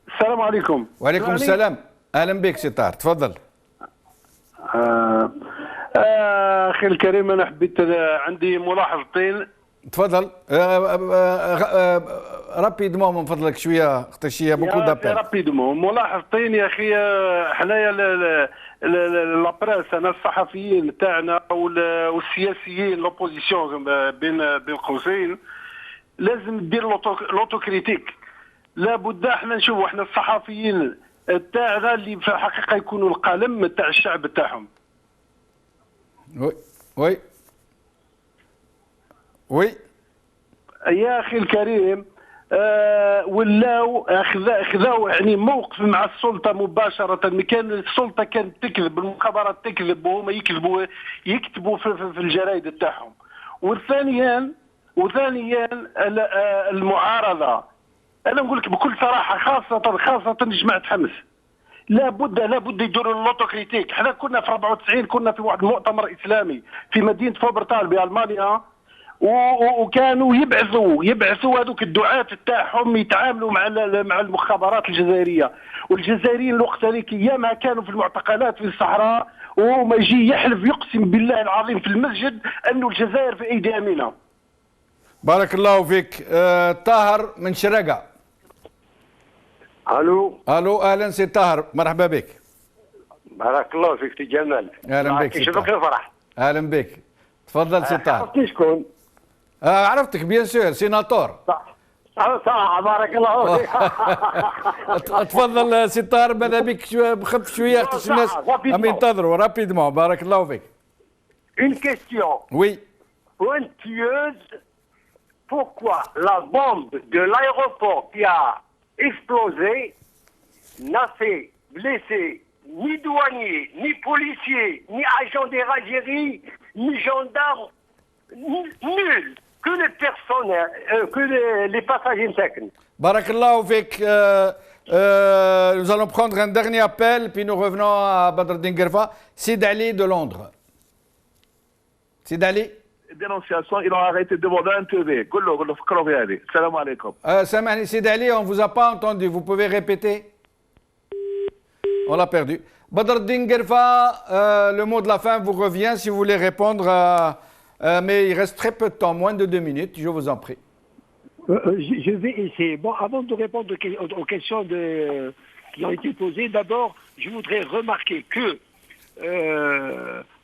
السلام عليكم. وعليكم السلام. اهلا بك سي طاهر، تفضل. اخي الكريم، انا حبيت عندي ملاحظتين. تفضل. رابيدمون من فضلك شويه خاطر بوكو دابيل. رابيدمون ملاحظتين يا اخي. حنايا لابريس، انا الصحفيين تاعنا والسياسيين لوبوزيسيون بين قوسين لازم دير لوتوكريتيك. لابد احنا نشوفوا احنا الصحفيين تاعنا اللي في الحقيقه يكونوا القلم تاع الشعب تاعهم. وي وي وي يا اخي الكريم، ولاو خذاو يعني موقف مع السلطه مباشره. كان السلطه كانت تكذب، المخابرات تكذب وهما يكتبوا في الجرايد تاعهم. وثانيا المعارضه، انا نقول لك بكل صراحه، خاصه جماعه حمص، لابد يديروا اللوتوكريتيك. حنا كنا في 94 كنا في واحد المؤتمر اسلامي في مدينه فوبرتال بالمانيا، وكانوا يبعثوا هذوك الدعاة تاعهم يتعاملوا مع المخابرات الجزائريه. والجزائريين الوقت هذيك ايامها كانوا في المعتقلات في الصحراء، وما يجي يحلف يقسم بالله العظيم في المسجد انه الجزائر في ايدي امينه. بارك الله فيك. طاهر من شرقة. الو اهلا سي طاهر، مرحبا بك. بارك الله فيك سي جمال. اهلا بك سي يشوفك الفرح. اهلا بك، تفضل سي طاهر. عرفتني شكون؟ عرفتك بيان سور، سيناتور. صح بارك الله فيك. تفضل سي طاهر، ماذا بك بخف شويه خاطر الناس عم ينتظروا. رابيدمون، بارك الله فيك. Une question. Oui. Pointilleuse. Pourquoi la bombe de l'aéroport qui a explosé n'a fait blesser ni douaniers, ni policiers, ni agents des Algérie, ni gendarmes, nul, que les personnes, que les passagers intègres. Barakallahu fik. Nous allons prendre un dernier appel, puis nous revenons à Badreddine Guerfa. Sid Ali de Londres. Sid Ali. Dénonciation, ils ont arrêté de demander un TV. Salam alaikum. Samahni Sid Ali, on ne vous a pas entendu. Vous pouvez répéter? On l'a perdu. Badreddine Guerfa, le mot de la fin vous revient si vous voulez répondre. Mais il reste très peu de temps, moins de 2 minutes, je vous en prie. Je vais essayer. Bon, avant de répondre aux questions qui ont été posées, d'abord, je voudrais remarquer que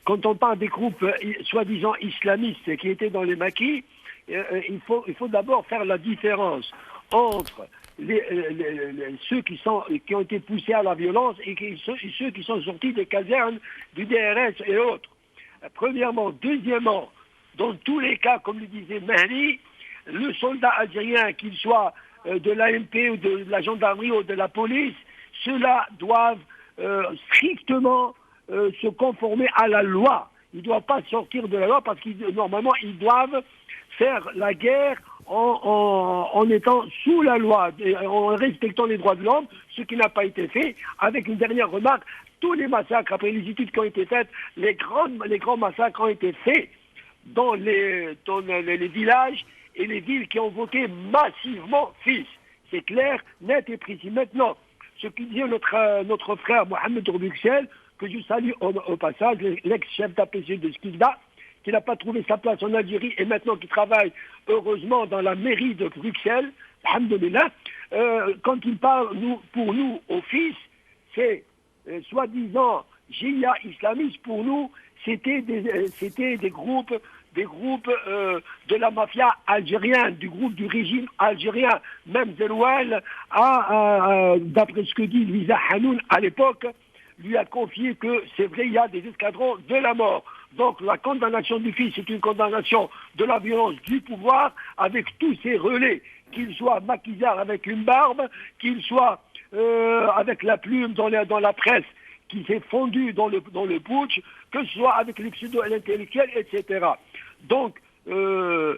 quand on parle des groupes soi-disant islamistes qui étaient dans les maquis, il faut d'abord faire la différence entre ceux qui ont été poussés à la violence et ceux qui sont sortis des casernes du DRS et autres. Premièrement. Deuxièmement, dans tous les cas, comme le disait Mehdi, le soldat algérien, qu'il soit de l'AMP ou de la gendarmerie ou de la police, ceux-là doivent strictement se conformer à la loi. Ils ne doivent pas sortir de la loi parce qu'ils normalement ils doivent faire la guerre en étant sous la loi, en respectant les droits de l'homme, ce qui n'a pas été fait. Avec une dernière remarque, tous les massacres, après les études qui ont été faites, les grands massacres ont été faits dans les villages et les villes qui ont voté massivement fils. C'est clair, net et précis. Maintenant, ce que dit notre frère Mohamed Bruxelles, que je salue au passage, l'ex-chef d'APC de Skikda, qui n'a pas trouvé sa place en Algérie et maintenant qui travaille heureusement dans la mairie de Bruxelles, alhamdoulilah, quand il parle pour nous au fils, c'est soi-disant Jihad islamiste. Pour nous, c'était des groupes de la mafia algérienne, du groupe du régime algérien. Même Zerouel, d'après ce que dit Louisa Hanoun à l'époque, lui a confié que c'est vrai, il y a des escadrons de la mort. Donc la condamnation du fils, c'est une condamnation de la violence du pouvoir avec tous ces relais, qu'ils soient maquisards avec une barbe, qu'ils soient avec la plume dans la presse qui s'est fondue dans le putsch, que ce soit avec les pseudo-intellectuels, etc. Donc, quant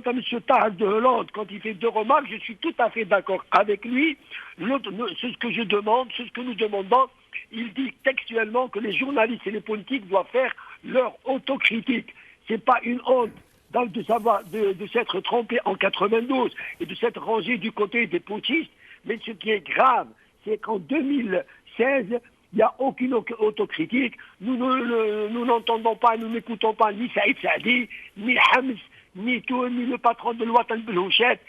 à M. Tahar de Hollande, quand il fait 2 remarques, je suis tout à fait d'accord avec lui. C'est ce que je demande, c'est ce que nous demandons. Il dit textuellement que les journalistes et les politiques doivent faire leur autocritique. C'est pas une honte de s'être trompé en 92 et de s'être rangé du côté des putschistes, mais ce qui est grave, c'est qu'en 2016, il n'y a aucune autocritique. Nous n'entendons pas, nous n'écoutons pas ni Saïd Saadi, ni Hams, ni le patron de l'Ouatan Belouchet,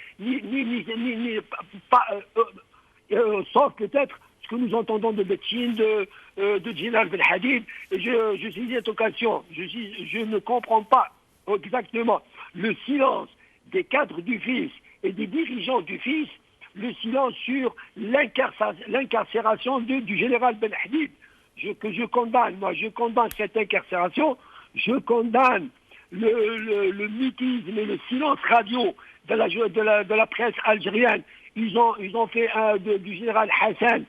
sauf peut-être ce que nous entendons de Betchine, de Djinal Ben Hadid. Et je saisis cette occasion, je ne comprends pas exactement le silence des cadres du fils et des dirigeants du fils, le silence sur l'incarcération du général Ben Hadid, que je condamne. Moi, je condamne cette incarcération, je condamne le mutisme et le silence radio de la presse algérienne. Ils ont fait du général Hassan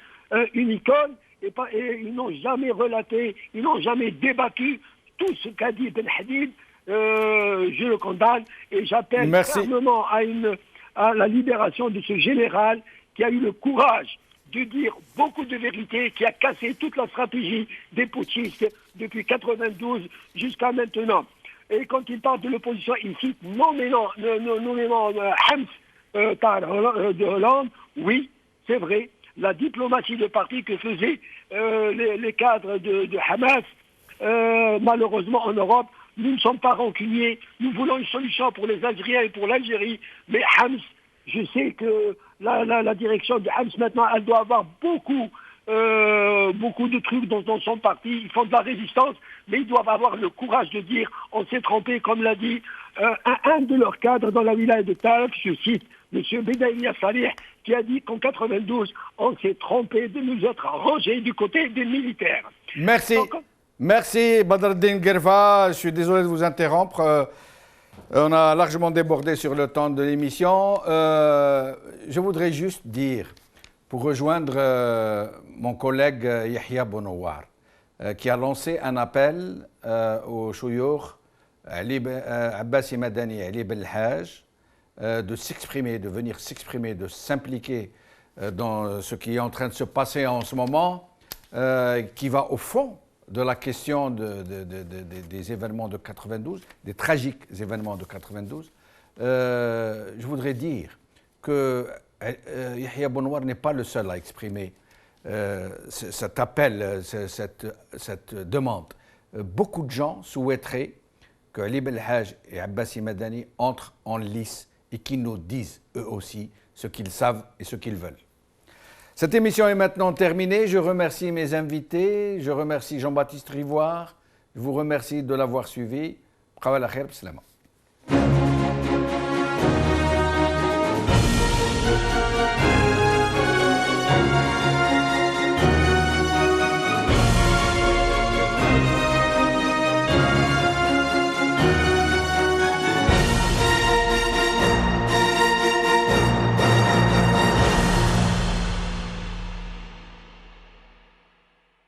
une icône et ils n'ont jamais relaté, ils n'ont jamais débattu tout ce qu'a dit Ben Hadid. Je le condamne et j'appelle fermement à la libération de ce général qui a eu le courage de dire beaucoup de vérités, qui a cassé toute la stratégie des putschistes depuis 92 jusqu'à maintenant. Et quand il parle de l'opposition, il cite nommément Hams de Hollande. Oui, c'est vrai, la diplomatie de parti que faisaient les cadres de Hamas, malheureusement en Europe, nous ne sommes pas rancuniers, nous voulons une solution pour les Algériens et pour l'Algérie, mais Hams, je sais que la direction de Hams maintenant, elle doit avoir beaucoup de trucs dans son parti, ils font de la résistance, mais ils doivent avoir le courage de dire on s'est trompé, comme l'a dit un de leurs cadres dans la wilaya de Taïf, je cite M. Bedaïlia Salih, qui a dit qu'en 92, on s'est trompé de nous être rangés du côté des militaires. Merci. Merci Badreddine Guerva, je suis désolé de vous interrompre. On a largement débordé sur le temps de l'émission. Je voudrais juste dire, pour rejoindre mon collègue Yahya Bonouar, qui a lancé un appel au Chouyour, Abbasi Madani et Ali Belhaj, de s'exprimer, de venir s'exprimer, de s'impliquer dans ce qui est en train de se passer en ce moment, qui va au fond de la question des événements de 92, des tragiques événements de 92, je voudrais dire que Yahya Bonouar n'est pas le seul à exprimer cet appel, cette demande. Beaucoup de gens souhaiteraient que Ali Belhaj et Abbasi Madani entrent en lice et qu'ils nous disent eux aussi ce qu'ils savent et ce qu'ils veulent. Cette émission est maintenant terminée. Je remercie mes invités. Je remercie Jean-Baptiste Rivoire. Je vous remercie de l'avoir suivi. Khawal khair, bislama.